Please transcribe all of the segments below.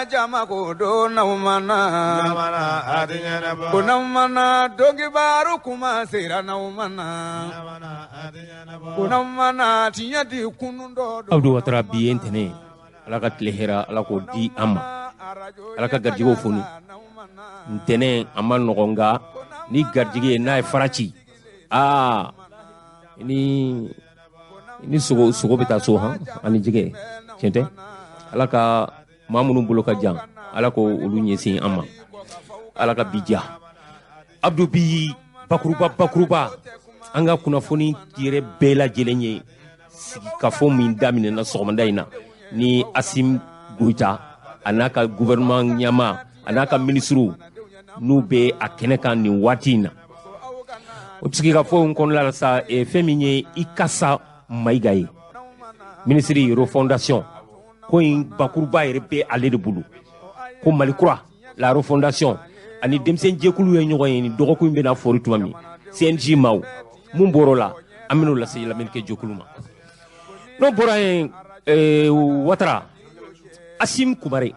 jama ko do naumana kunamana dogi baru kuma sera naumana kunamana tinya di kunundo Abdou Ouattara bi entene ala ka tlehera ala ko di amma ala ka garjigo foni ntene amma nogonga ni garjige na farachi ini sogo beta so ani jige kente ala ka mamunu bulo ka jang ala ko ulu nyesi amma ala ka bija Abdou bi bakruba anga kuna foni tire bela jelenye ka fo min damine na sogmanda ina ni Asim Goita anaka gouvernement nyama anaka ministru nube akeneka ni watina otski ka fo kon la sa e feminye ikasa maigaye ministry refondation ko in bakuruba yerbe ale de bulu ko malikura la refondation ani demsen jekulu ye nyogoy ni dogo ko imbe na fori tumami CNG maw mum borola aminu la sey la melke jokuluma no borayen Ouattara Asim Kubare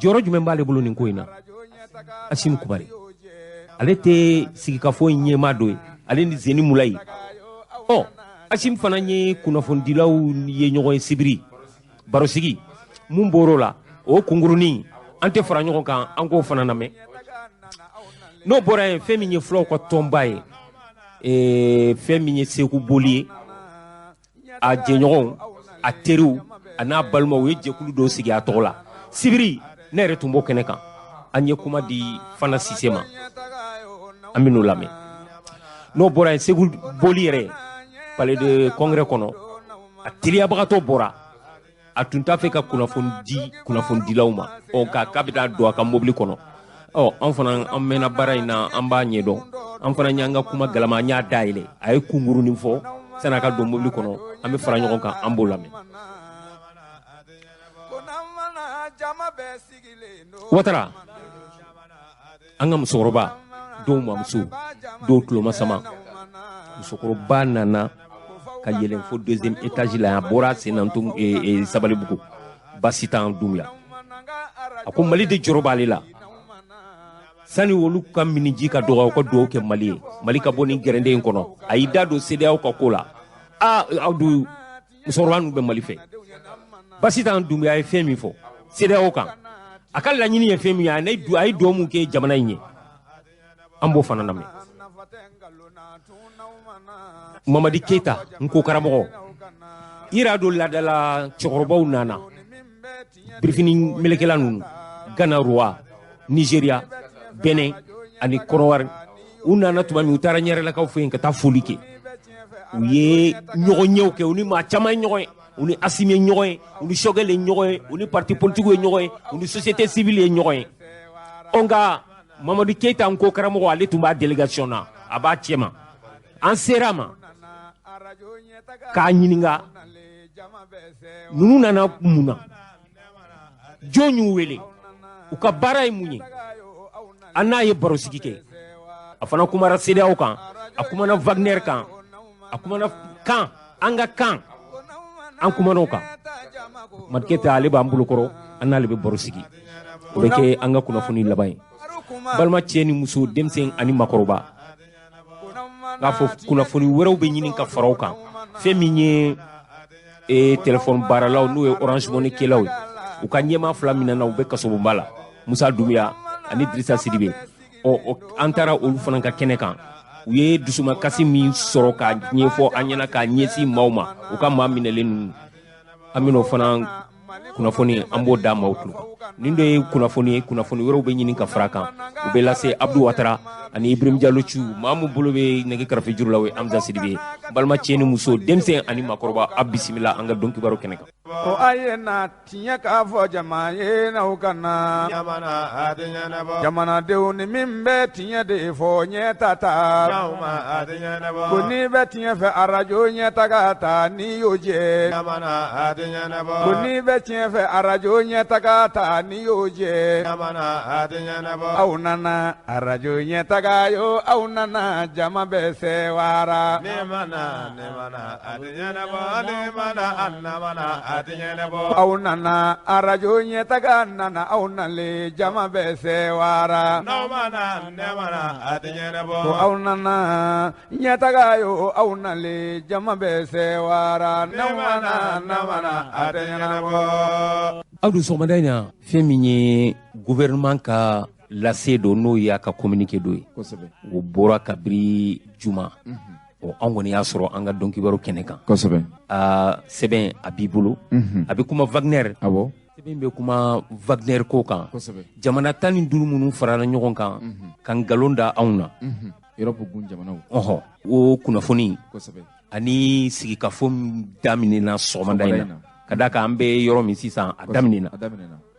joro jume mbale bulu ni ko ina Asim Kubare ale te sigi ka fo nyema doy ale ni zeni mulay Asim fana nye kunafondilaw ye nyogoy sibiri baro sigi mum borola o kunguruni ante fara nyogon kan anko fana name no borayen feminye flow ko tombaye feminye seku bolier a jenyogon a teru ana balma we jekulu do sigi a tola sibiri ne retumbo keneka anye kuma di fana sistema aminu lame no bora seku boliere palais de congrès kono a tiliya bagato bora a tunta fe ka kunafondi lawma o ka kabita do aka mobili kono an fana an mena bara ina an ba nyedo an fana nyanga kuma galama nya daile ay kunguru ni fo sana ka do mobili kono an be fara nyogon kan an bo lame Ouattara anga musoroba do mamsu do tloma sama musokoroba nana ka yelen fo deuxième étage la bora senantum e sabali buku basitan dumya ako mali de jorobale la sani wolu kam miniji ka doga ko do ke mali ka boni gerende en kono ayida do CEDEAO ka kola Abdou musoroba nu be mali fe basitan dumya e femi fo CEDEAO kan akal la nyini e femi ya nay du ay do mu ke jamana yin ambo fana name Mamadi Keita nko karamo ira do la dala chokorobaw nana brifini melekela nunu Ghana Roi Nigeria Benin ani Korowar unana tubami utara nyere la kaw fen ka ta folike uye nyogo nyewke uni ma chama nyogo uni Asimi nyogo uni Shogele nyogo uni parti politique nyogo uni société civile nyogo onga Mamadi Keita nko karamo ale tumba délégation na aba tiema anserama ka nyininga nunu nana muna jonyu wele uka baray munye anaye barosiki ke afana kumara CEDEAO kan akumana Wagner kan akumana kan anga kan an kumano kan madketa ale ba ambulo koro anale be barosiki obeke anga kuna funi labay balma tieni muso demsen ani makoroba la fo kuna foni weraw be nyinin ka faraw kan feminye téléphone baralaw no Orange Money kelaw u ka nyema flamina na u be kaso bala Musa Dumia ani Drissa Sidibé o antara olu fana ka kene kan u ye dusuma kasi min soro ka nyefo anyana ka nyesi mawma u ka maminelen amino fana kuna foni ambo da mawtu nindo ye kuna foni weraw be nyinin ka fraka u be lase Abdou Ouattara ani Ibrahim Diallo Thiou mamu bolobe nege karafe jurlawe Amza Sidibé balma tieni muso demsen ani makoroba abismillah anga donki baro keneka o ayena tinya ka fo jamaye na ukana jamana de oni mimbe tinya de fo nyetata kuni be tinya fe arajo nyetaka ta ni yoje kuni be tinya fe arajo nyetaka ta ni yoje au nana arajo nyetaka taga yo aw nana jama bɛ sewara ne mana adiɲɛnɛbɔ ne mana annamana adiɲɛnɛbɔ aw nana arajo ɲɛtaga nana aw nale jama bɛ sewara n'aw mana ne mana adiɲɛnɛbɔ aw nana ɲɛtaga yo aw nale jama bɛ sewara ne mana adiɲɛnɛbɔ Abdou sɔgɔmada in na fɛn min ye gouvernement ka lase do n'o y'a ka communiqué do ye o bɔra kabiri juma o an kɔni y'a sɔrɔ an ka dɔnkibaru kɛnɛ kan sɛbɛn a b'i bolo a bɛ kuma Wagner sɛbɛn bɛ kuma Wagner ko kan jamana 15 minnu farala ɲɔgɔn kan ka nkalon da anw na o kunnafoni ani sigikafo daminɛna sɔgɔmada in na ka da kan an bɛ yɔrɔ min sisan a daminɛna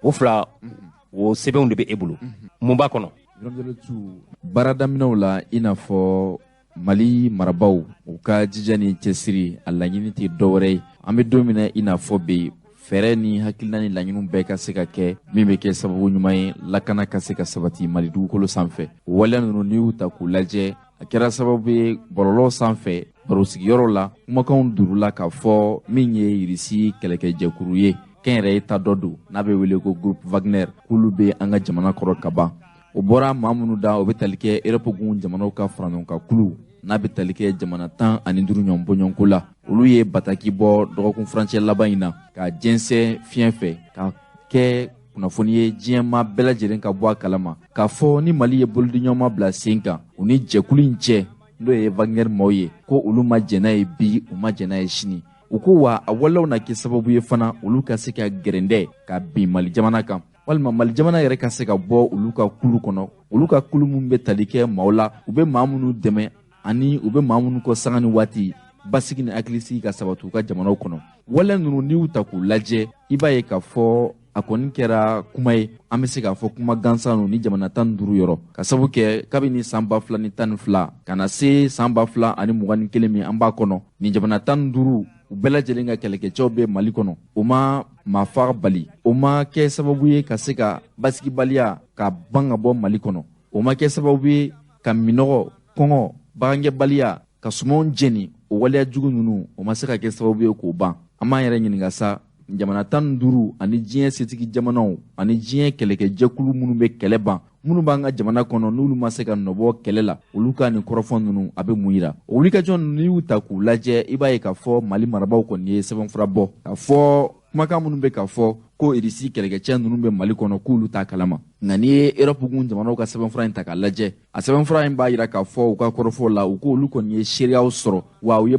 o fila o sɛbɛnw de bɛ e bolo mun b'a kɔnɔ baara daminɛw la i n'a fɔ Mali marabaw u ka jija ni cɛsiri a laɲini tɛ dɔwɛrɛ ye an bɛ don min na i n'a fɔ bi fɛɛrɛ ni hakilina ni laɲiniw bɛɛ ka se ka kɛ min bɛ kɛ sababu ɲuman ye lakana ka se ka sabati Mali dugukolo sanfɛ o waleya ninnu n'i y'u ta k'u lajɛ a kɛra sababu ye bɔlɔlɔ sanfɛ baro sigiyɔrɔ la kumakanw durula k'a fɔ min ye Irisi kɛlɛkɛjɛkuru ye kɛnyɛrɛye ta dɔ don n'a bɛ wele ko groupe Wagner k'olu bɛ an ka jamana kɔrɔ ka ban o bɔra maa minnu da o bɛ tali kɛ Europe jamanaw ka fara ɲɔgɔn kan kulu n'a bɛ tali kɛ jamana 15 ɲɔgɔn bɔɲɔgɔnko la olu ye bataki bɔ dɔgɔkun furancɛ laban in na ka jɛnsɛn fiɲɛ fɛ ka kɛ kunnafoni ye diɲɛma bɛɛ lajɛlen ka bɔ a kalama k'a fɔ ni Mali ye bolodiɲɔgɔnma bila sen kan u ni jɛkulu in cɛ n'o ye Wagner maaw ye ko olu ma jɛn'a ye bi u ma jɛn'a ye sini u ko wa a waleyaw na kɛ sababu ye fana olu ka se ka gɛrɛndɛ ka bin Mali jamana kan walima Mali jamana yɛrɛ ka se ka bɔ olu ka kulu kɔnɔ olu ka kulu min bɛ tali kɛ maaw la u bɛ maa minnu dɛmɛ ani u bɛ maa minnu kɔ sanga ni waati basigi ni hakilisigi ka sabati u ka jamanaw kɔnɔ waleya ninnu n'i y'u ta k'u lajɛ i b'a ye k'a fɔ a kɔni kɛra kuma ye an bɛ se k'a fɔ kuma gansan ninnu ni jamana 15 yɔrɔ ka sabu kɛ kabini san 2012 ka na se san 2021 min an b'a kɔnɔ ni jamana 15 u bɛɛ lajɛlen ka kɛlɛkɛcɛw bɛ Mali kɔnɔ o ma maafaga bali o ma kɛ sababu ye ka se ka basigibaliya ka ban ka bɔ Mali kɔnɔ o ma kɛ sababu ye ka minɔgɔ kɔngɔ bagangɛbaliya ka sumanw jeni o waleya jugu ninnu o ma se ka kɛ sababu ye k'o ban an b'an yɛrɛ ɲininka sa jamana 15 ani diɲɛ setigi jamanaw ani diɲɛ kɛlɛkɛjɛkulu minnu bɛ kɛlɛ ban minnu b'an ka jamana kɔnɔ n'olu ma se ka nɔbɔ kɛlɛ la olu ka nin kɔrɔfɔ ninnu a bɛ mun yira o wulikajɔ ninnu n'i y'u ta k'u lajɛ i b'a ye k'a fɔ Mali marabaw kɔni ye sɛbɛnfura bɔ k'a fɔ kumakan minnu bɛ k'a fɔ ko Irisi kɛlɛkɛcɛ ninnu bɛ Mali kɔnɔ k'olu t'a kalama nka n'i ye Europe jamanaw ka sɛbɛnfura in ta k'a lajɛ a sɛbɛnfura in b'a yira k'a fɔ u ka kɔrɔfɔw la u ko olu kɔni ye seereyaw sɔrɔ wa u ye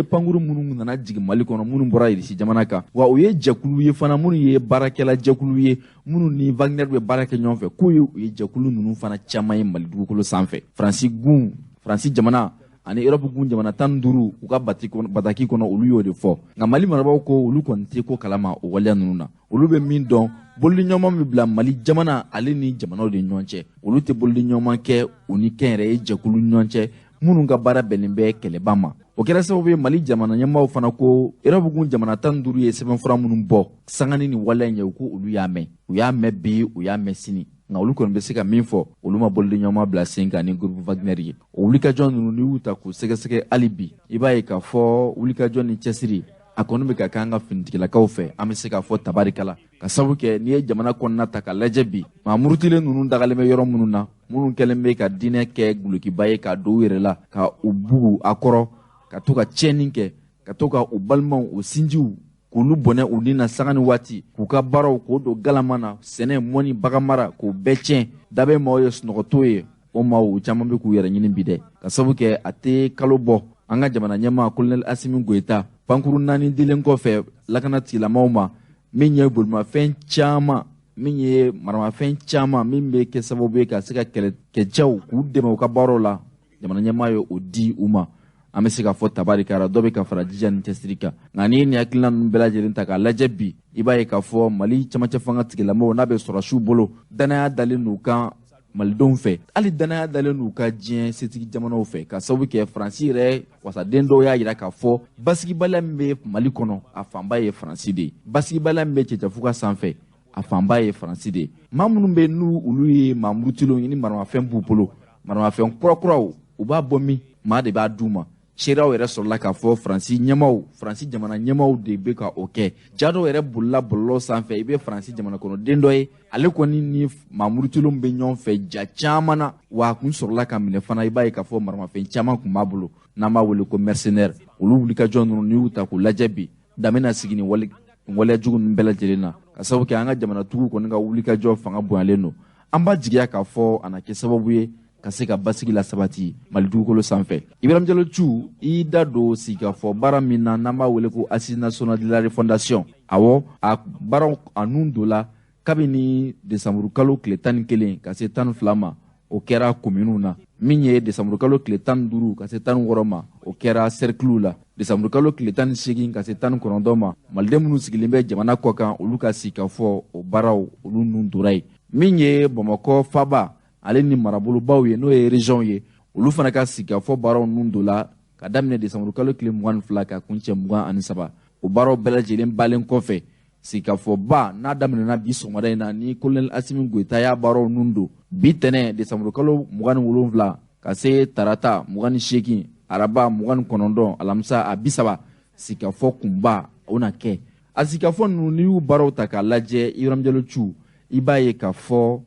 pankuru minnu nana jigin Mali kɔnɔ minnu bɔra Irisi jamana kan wa u ye jɛkulu ye fana minnu ye baarakɛla jɛkulu ye minnu ni Wagner bɛ baara kɛ ɲɔgɔn fɛ k'u ye u ye jɛkulu ninnu fana caman ye Mali dugukolo sanfɛ Faransi jamana ani Europe jamana 15 u ka bataki kɔnɔ olu y'o de fɔ nka Mali marabaw ko olu kɔni tɛ ko kalama o waleya ninnu na olu bɛ min dɔn bolodiɲɔgɔnma min bila Mali jamana ale ni jamanaw de ɲɔgɔn cɛ olu tɛ bolodiɲɔgɔnma kɛ u ni kɛnyɛrɛye jɛkulu ɲɔgɔn cɛ minnu ka baara bɛnnen bɛ kɛlɛba ma o kɛra sababu ye Mali jamana ɲɛmaaw fana ko Europe jamana 15 ye sɛbɛnfura minnu bɔ sangani ni waleya in ye u ko olu y'a mɛn u y'a mɛn bi u y'a mɛn sini nka olu kɔni bɛ se ka min fɔ olu ma bolodiɲɔgɔnma bila sen kan ni groupe Wagner ye o wulikajɔ ninnu n'i y'u ta k'u sɛgɛsɛgɛ hali bi i b'a ye k'a fɔ wulikajɔ ni cɛsiri a kɔni bɛ ka kɛ an ka finitigilakaw fɛ an bɛ se k'a fɔ tabarikala ka sabu kɛ n'i ye jamana kɔnɔna ta ka lajɛ bi maa murutilen ninnu dagalen bɛ yɔrɔ minnu na minnu kɛlen bɛ ka diinɛ kɛ gulokiba ye ka don u yɛrɛ la ka u bugu a kɔrɔ ka to ka tiɲɛni kɛ ka to ka u balimaw u sinjiw k'olu bɔnɛ u ni na sanga ni waati k'u ka baaraw k'o don galama na sɛnɛ mɔni baganmara k'o bɛɛ tiɲɛ dabɛ maaw ye sunɔgɔtɔ ye o maaw u caman bɛ k'u yɛrɛ ɲini bi dɛ ka sabu kɛ a tɛ kalo bɔ an ka jamana ɲɛmaa Colonel Asimi Goita pankuru 4 dilen kɔfɛ lakana tigilamaw ma min ye bolimafɛn caman min ye maramafɛn caman min bɛ kɛ sababu ye ka se ka kɛlɛkɛcɛw k'u dɛmɛ u ka baaraw la jamana ɲɛmaa ye o di u ma an bɛ se ka fɔ tabarikara dɔ bɛ ka fara jija ni cɛsiri kan nka n'i ye nin hakilina ninnu bɛɛ lajɛlen ta k'a lajɛ bi i b'a ye k'a fɔ Mali camancɛ fanga tigilamɔgɔw n'a bɛ sɔrɔsiw bolo danaya dalen n'u kan Malidenw fɛ hali danaya dalen n'u ka diɲɛ setigi jamanaw fɛ ka sababu kɛ Faransi yɛrɛ wasaden dɔw y'a jira k'a fɔ basigibaliya min bɛ Mali kɔnɔ a fanba ye Faransi de ye basigibaliya min bɛ cɛcɛfuga sanfɛ a fanba ye Faransi de ye maa minnu bɛ n'u olu ye maa murutilenw ye ni maramafɛn b'u bolo maramafɛn kurakuraw u b'a bɔ min maa de b'a d'u ma seeraw yɛrɛ sɔrɔla k'a fɔ faransi jamana ɲɛmaw de bɛ ka o kɛ ja dɔw yɛrɛ bolila bɔlɔlɔ sanfɛ i bɛ faransi jamana kɔnɔden dɔ ye ale kɔni ni Mamudu Tolo bɛ ɲɔgɔn fɛ ja caman na wa a kun sɔrɔla ka minɛ fana i b'a ye k'a fɔ maramafɛn caman kun b'a bolo n'an b'a wele ko mercenaire olu wulikajɔ ninnu n'i y'u ta k'u lajɛ bi damina sigi ni waleya jugu ninnu bɛɛ lajɛlen na ka sababu kɛ an ka jamanatigiw kɔni ka wulikajɔ fanga bonyalen don an b'a jigiya k'a fɔ a na kɛ sababu ye ka se ka basigi la sabati Mali dugukolo sanfɛ Ibrahim Diallo Thiou i da don sigikafɔ baara min na n'an b'a wele ko Assise nationale de la refondation awɔ a baaraw a nun dola kabini desanburu kalo tile 11 ka se 12 ma o kɛra kominiw na min ye desanburu kalo tile 15 ka se 16 ma o kɛra cerclew la desanburu kalo tile 18 ka se 19 ma maliden minnu sigilen bɛ jamana kɔ kan olu ka sigikafɔ o baaraw olu nun dora ye min ye Bamakɔ faba ale ni marabolobaw ye n'o ye région ye olu fana ka sigikafɔ baaraw nun dola ka daminɛ desanburu kalo tile 22 ka kuncɛ 23 o baaraw bɛɛ lajɛlen balen kɔfɛ sigikafɔba n'a daminɛna bi sɔgɔmada in na ni Colonel Assimi Goïta y'a baaraw nun don bi tɛnɛ desanburu kalo 27 ka se tarata 28 araba 29 alamisa a 30 sigikafɔ kunba o na kɛ a sigikafɔ ninnu n'i y'u baaraw ta k'a lajɛ Ibrahim Diallo Thiou i b'a ye k'a fɔ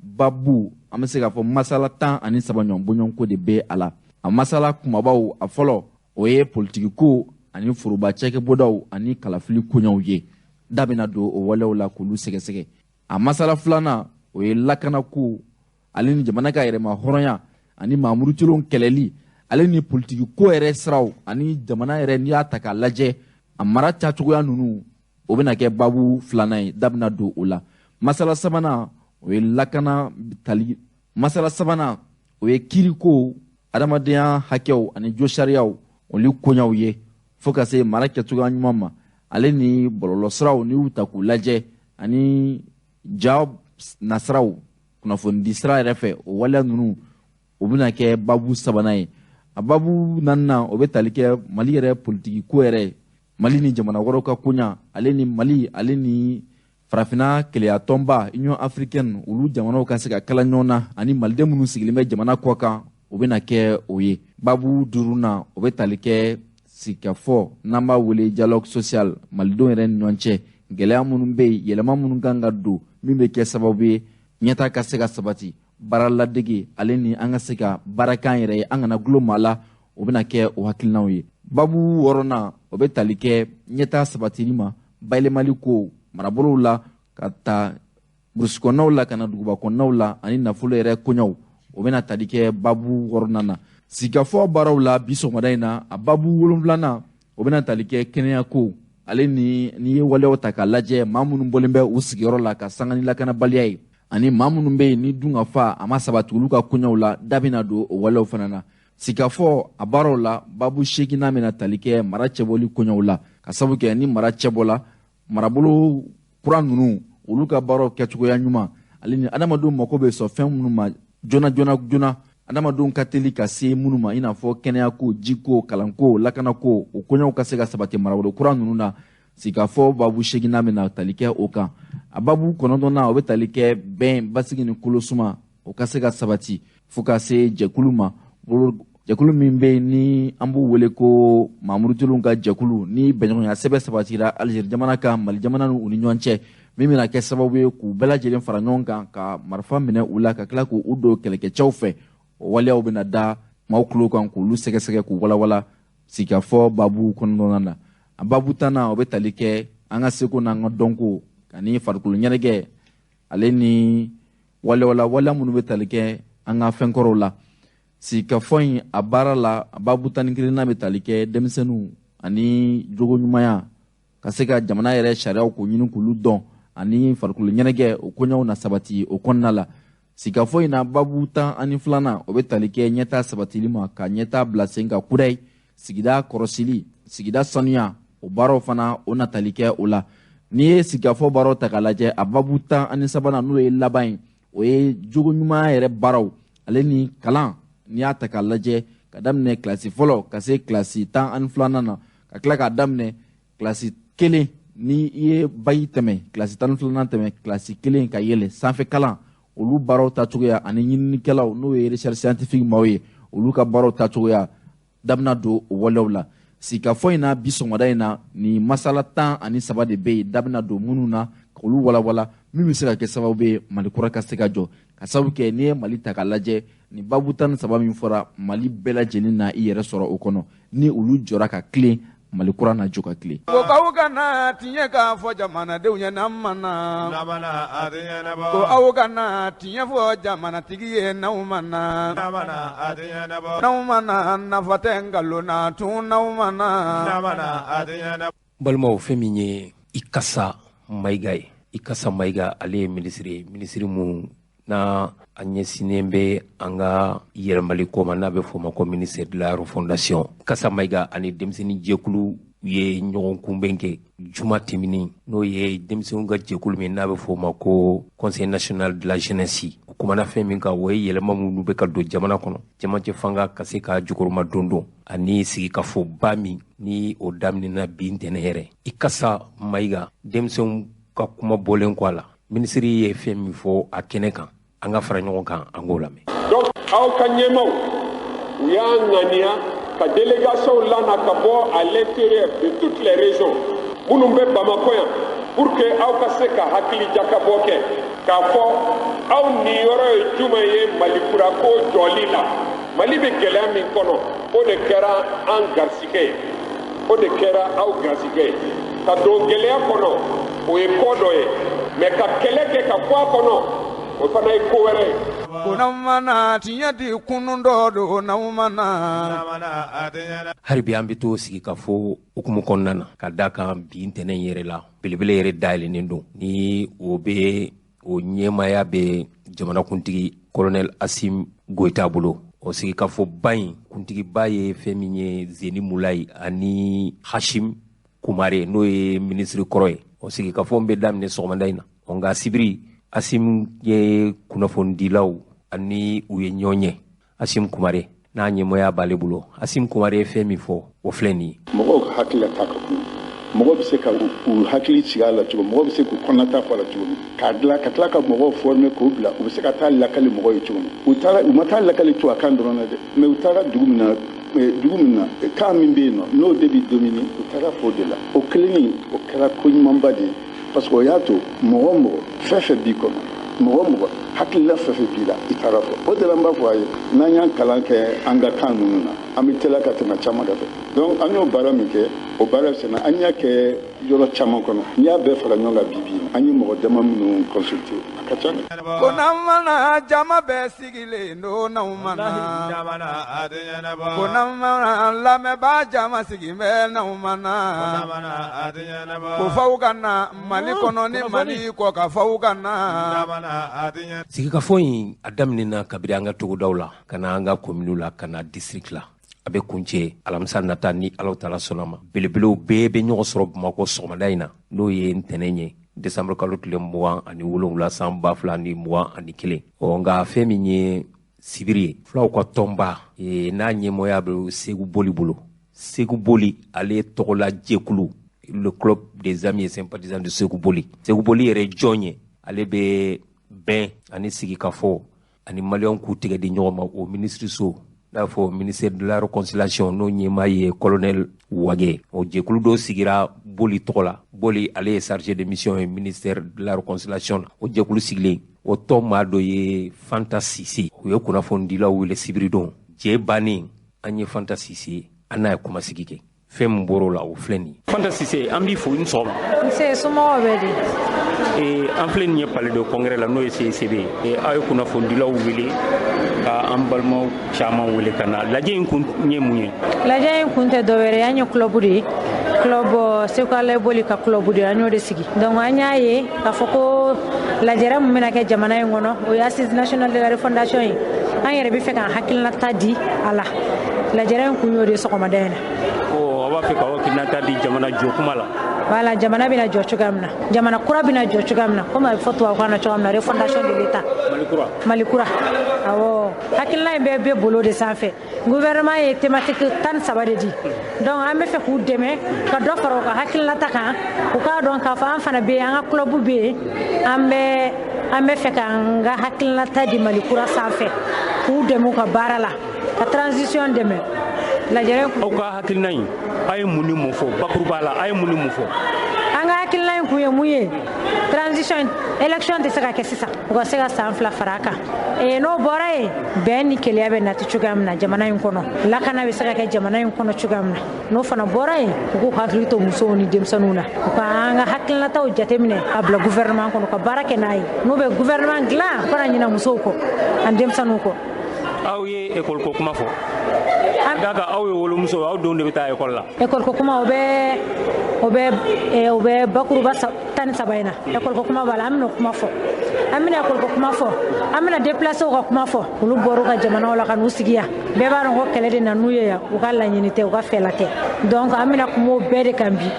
babu an bɛ se k'a fɔ masala 13 ɲɔgɔn bɔɲɔgɔnko de bɛ a la a masala kumabaw a fɔlɔ o ye politiki ko ani foroba cɛkɛbɔdaw ani kalafili koɲɛw ye da bɛna don o walew la k'olu sɛgɛsɛgɛ a masala filanan o ye lakanako ale ni jamana ka yɛrɛma hɔrɔnya ani Mamudu Tolo kɛlɛli ale ni politiki ko yɛrɛ siraw ani jamana yɛrɛ n'i y'a ta k'a lajɛ a mara tacogoya ninnu o bɛna kɛ babu filanan ye da bɛna don o la masala sabanan o ye lakana tali masala sabanan o ye kiriko adamadenya hakɛw ani jo sariyaw olu koɲaw ye fo ka se mara kɛcogoya ɲuman ma ale ni bɔlɔlɔsiraw n'i y'u ta k'u lajɛ ani ja nasiraw kunnafonidi sira yɛrɛ fɛ o waleya ninnu o bɛna kɛ babu sabanan ye a babu naaninan o bɛ tali kɛ Mali yɛrɛ politiki ko yɛrɛ Mali ni jamana wɛrɛw ka koɲa ale ni Mali ale ni farafina kɛlɛya tɔnba Union africaine olu jamanaw ka se ka kala ɲɔgɔn na ani maliden minnu sigilen bɛ jamana kɔ kan o bɛna kɛ o ye babu 5nan o bɛ tali kɛ sigikafɔ n'an b'a wele dialogue social malidenw yɛrɛ ni ɲɔgɔn cɛ gɛlɛya minnu bɛ yen yɛlɛma minnu kan ka don min bɛ kɛ sababu ye ɲɛta ka se ka sabati baara ladege ale ni an ka se ka baara k'an yɛrɛ ye an kana gulo maa la o bɛna kɛ o hakilinaw ye babu 6nan o bɛ tali kɛ ɲɛta sabatili ma bayɛlɛmali ko marabolow la ka taa burusi kɔnɔnaw la ka na duguba kɔnɔnaw la ani nafolo yɛrɛ koɲaw o bɛna tali kɛ babu 6nan na sigikafɔ baaraw la bi sɔgɔmada in na a babu 7nan o bɛna tali kɛ kɛnɛya ko ale ni n'i ye waleyaw ta k'a lajɛ maa minnu bɔlen bɛ u sigiyɔrɔ la ka sanga ni lakanabaliya ye ani maa minnu bɛ yen ni dun ka fa a ma sabati olu ka koɲaw la da bɛna don o waleyaw fana na sigikafɔ a baaraw la babu 8nan bɛna tali kɛ mara cɛbɔli koɲaw la ka sabu kɛ ni mara cɛbɔla marabolo kura ninnu olu ka baaraw kɛcogoya ɲuman ale ni adamadenw mako bɛ sɔn fɛn minnu ma joona adamadenw ka teli ka se minnu ma i n'a fɔ kɛnɛyako jiko kalanko lakanako o koɲaw ka se ka sabati marabolo kura ninnu na sigikafɔ babu 8nan bɛna tali kɛ o kan a babu 9nan o bɛ tali kɛ bɛn basigi ni kolosuma o ka se ka sabati fo ka se jɛkulu ma jɛkulu min bɛ yen ni an b'u wele ko Mamudu Tolo ka jɛkulu ni bɛnɲɔgɔnya sɛbɛn sabatira Algérie jamana kan Mali jamana n'u ni ɲɔgɔn cɛ min bɛna kɛ sababu ye k'u bɛɛ lajɛlen fara ɲɔgɔn kan ka marifa minɛ u la ka tila k'u don kɛlɛkɛcɛw fɛ o waleyaw bɛna da maaw tulo kan k'olu sɛgɛsɛgɛ k'u walawala sigikafɔ babu kɔnɔna na a babu 10nan o bɛ tali kɛ an ka seko n'an ka dɔnko ani farikolo ɲɛnajɛ ale ni waleya minnu bɛ tali kɛ an ka fɛnkɔrɔw la sigikafɔ in a baara la a babu 11nan bɛ tali kɛ denmisɛnninw ani jogo ɲumanya ka se ka jamana yɛrɛ sariyaw k'o ɲini k'olu dɔn ani farikolo ɲɛnajɛ o koɲaw na sabati o kɔnɔna la sigikafɔ in na babu 12nan o bɛ tali kɛ ɲɛta sabatili ma ka ɲɛta bila sen ka kura ye sigida kɔrɔsili sigida sanuya o baaraw fana o na tali kɛ o la n'i ye sigikafɔ baaraw ta k'a lajɛ a babu 13nan n'o ye laban ye o ye jogo ɲumanya yɛrɛ baaraw ale ni kalan n'i y'a ta k'a lajɛ ka daminɛ kilasi fɔlɔ ka se kilasi 12nan na ka tila k'a daminɛ kilasi 1 ni i ye bayi tɛmɛ kilasi 12nan tɛmɛ kilasi 1 ka yɛlɛ sanfɛ kalan olu baaraw tacogoya ani ɲininikɛlaw n'o ye recherche scientifique maaw ye olu ka baaraw tacogoya dabna don o walew la sigikafɔ in na bi sɔgɔmada in na ni masala 13 de bɛ yen dabna don minnu na olu walawala min bɛ se ka kɛ sababu ye Mali kura ka se ka jɔ ka sababu kɛ n'i ye Mali ta k'a lajɛ ni babu 13 min fɔra Mali bɛɛ lajɛlen na i yɛrɛ sɔrɔ o kɔnɔ ni olu jɔra ka tilen Mali kura na jɔ ka tilen. Ko k'aw kana tiɲɛ k'a fɔ jamanadenw ye n'aw ma na. Ko aw kana tiɲɛ fɔ jamanatigi ye n'aw ma na. N'aw ma na nafa tɛ nkalon na tun n'aw ma na. Balimaw fɛn min ye Ikasa Mayiga ye Ikasa Mayiga ale ye minisiri mun na a ɲɛsinnen bɛ an ka yɛlɛmali ko ma n'a bɛ fɔ o ma ko ministère de la refondation. Ikasa Mayiga ani denmisɛnnin jɛkulu ye ɲɔgɔn kunbɛn kɛ juma tɛmɛnen n'o ye denmisɛnninw ka jɛkulu min n'a bɛ fɔ o ma ko conseil national de la jeunesse. O kumana fɛn min kan o ye yɛlɛma minnu bɛ ka don jamana kɔnɔ jamacɛ fanga ka se ka jukɔrɔma dondon ani sigikafɔba min ni o daminɛna bi ntɛnɛn yɛrɛ. Ikasa Mayiga denmisɛnw ka kuma bɔlen kɔ a la minisiri ye fɛn min fɔ a kɛnɛ kan an ka fara ɲɔgɔn kan an k'o lamɛn. Donc aw ka ɲɛmaw u y'a ŋaniya ka délégation lana ka bɔ à l'intérieur de toutes les régions minnu bɛ Bamako yan pour que aw ka se ka hakili jakabɔ kɛ k'a fɔ aw niyɔrɔ ye jumɛn ye Malikura ko jɔli la. Mali bɛ gɛlɛya min kɔnɔ o de kɛra an garisigɛ ye o de kɛra aw garisigɛ ye ka don gɛlɛya kɔnɔ o ye ko dɔ ye mais ka kɛlɛ kɛ ka bɔ a kɔnɔ o fana ye ko wɛrɛ ye. Ko n'aw ma na tiɲɛ di kunun dɔ don n'aw ma na. Hali bi an bɛ to sigi ka fɔ hukumu kɔnɔna na ka da kan bi ntɛnɛn yɛrɛ la belebele yɛrɛ dayɛlɛnnen don ni o bɛ o ɲɛmaya bɛ jamanakuntigi colonel Asim Goyita bolo. O sigikafɔba in kuntigiba ye fɛn min ye Zeni Mulayi ani Hashim Kumare n'o ye minisiri kɔrɔ ye. O sigikafɔ bɛ daminɛ sɔgɔmada in na nka sibiri Asim ye kunnafonidilaw ani u ye ɲɔgɔn ye. Asim Kumare n'a ɲɛmɔgɔya b'ale bolo. Asim Kumare ye fɛn min fɔ o filɛ nin ye. Mɔgɔw ka hakili ta ka kun mɔgɔw bɛ se ka u hakili sigi a la cogo mɔgɔw bɛ se k'u kɔnɔnata fɔ a la cogo min k'a dilan ka tila ka mɔgɔw former k'u bila u bɛ se ka taa lakali mɔgɔw ye cogo min u ma taa lakali to a kan dɔrɔn na dɛ mais u taara dugu min na kan min bɛ yen nɔ n'o de bɛ dominer u taara fɔ o de la o kelen o kɛra ko ɲumanba de ye parce que o y'a to mɔgɔ mɔgɔ fɛn fɛn b'i kɔnɔ mɔgɔ mɔgɔ hakilila fɛn fɛn b'i la i taara fɔ o de la n b'a fɔ a ye n'an y'an kalan kɛ an ka kan ninnu na an bɛ teliya ka tɛmɛ caman kan fɛ donc an y'o baara min kɛ o baara senna an y'a kɛ yɔrɔ caman kɔnɔ n'i y'a bɛɛ fara ɲɔgɔn kan bi an ye mɔgɔ dama minnu consulter a ka ca dɛ. Ko n'aw ma na jama bɛɛ sigilen don n'aw ma na. Ko n'aw ma na lamɛnbaa jama sigilen bɛ n'aw ma na. Ko f'aw ka na Mali kɔnɔ ni Mali kɔ ka f'aw ka na. Sigikafɔ in a daminɛna kabiri an ka togodaw la ka na an ka kominiw la ka na district la a bɛ kuncɛ alamisa nata ni Alahu Taala sɔnna ma belebelew bɛɛ bɛ ɲɔgɔn sɔrɔ Bamako sɔgɔmada in na n'o ye ntɛnɛn ye décembre kalo tile 27 san 2021 nka fɛn min ye sibiri ye fulaw ka tɔnba n'a ɲɛmɔgɔya bɛ Segu Boli bolo Segu Boli ale tɔgɔla jɛkulu le club des amis et sympathisants de Segu Boli yɛrɛ jɔn ye ale bɛ bɛn ani sigikafɔ ani maliyɛnw k'u tigɛ di ɲɔgɔn ma o ministre so n'a fɔ ministère de la réconciliation n'o ɲɛmaa ye colonel Wage o jɛkulu dɔ sigira Boli tɔgɔ la Boli ale ye chargé de mission ye ministère de la réconciliation o jɛkulu sigilen o tɔ maa dɔ ye Fanta Sise u ye kunnafonidilaw wele sibiri don jɛ bannen an ye Fanta Sise an n'a ye kumasigi kɛ fɛn min bɔr'o la o filɛ nin ye. Fanta Sise an b'i fo i ni sɔgɔma. Nse somɔgɔw bɛ di. An filɛ nin ye palais de congrès la n'o ye CCB aw ye kunnafonidilaw wele ka an balimaw caman wele ka na lajɛ in kun ye mun ye. Lajɛ in kun tɛ dɔwɛrɛ an ye club de ye club Segu Alaye Boli ka club de an y'o de sigi donc an y'a ye k'a fɔ ko lajɛrɛ min bɛna kɛ jamana in kɔnɔ o ye assise nationale de la refondation ye an yɛrɛ bɛ fɛ k'an hakilinata di a la lajɛrɛ in kun y'o de sɔgɔmada in na. A b'a fɛ ka hakilinata di jamana jɔ kuma la. Voilà, jamana bina jɔ cogoya min na jamana kura bina jɔ cogoya min na comme a bɛ fɔ tubabukan na cogoya min na refondation de l'État. Mali kura. awɔ hakilina in bɛɛ bɛ bolo de sanfɛ gouvernement ye thématique 13 de di donc an bɛ fɛ k'u dɛmɛ ka dɔ fara u ka hakilinata kan u k'a dɔn k'a fɔ an fana bɛ yen an ka club bɛ yen an bɛ fɛ k'an ka hakilinata di Mali kura sanfɛ k'u dɛmɛ u ka baara la ka transition dɛmɛ lajɛrɛ aw ka hakilina in a ye mun ni mun fɔ bakuruba la a ye mun ni mun fɔ an ka hakilina in kun ye mun ye transition election tɛ se ka kɛ sisan u ka se ka san 2 fara a kan n'o bɔra yen bɛn ni keleya bɛ nati cogoya min na jamana in kɔnɔ lakana bɛ se ka kɛ jamana in kɔnɔ cogoya min na n'o fana bɔra yen u k'u hakili to musow ni denmisɛnninw na u ka an ka hakilinataw jateminɛ ka bila gouvernement kɔnɔ ka baara kɛ n'a ye n'u bɛ gouvernement dilan fana ɲina musow kɔ ani denmisɛnninw kɔ aw ye école ko kuma fɔ daga aw ye wolomuso aw denw de bɛ taa école la école ko kuma o bɛ bakuruba 13 in na école ko kuma b'a la an bɛna kuma fɔ an bɛna école ko kuma fɔ an bɛna déplacer u ka kuma fɔ olu bɔra u ka jamanaw la ka n'u sigi yan bɛɛ b'a dɔn ko kɛlɛ de nana n'u ye yan u ka laɲini tɛ u ka fɛla tɛ donc an bɛna kuma o bɛɛ de kan bi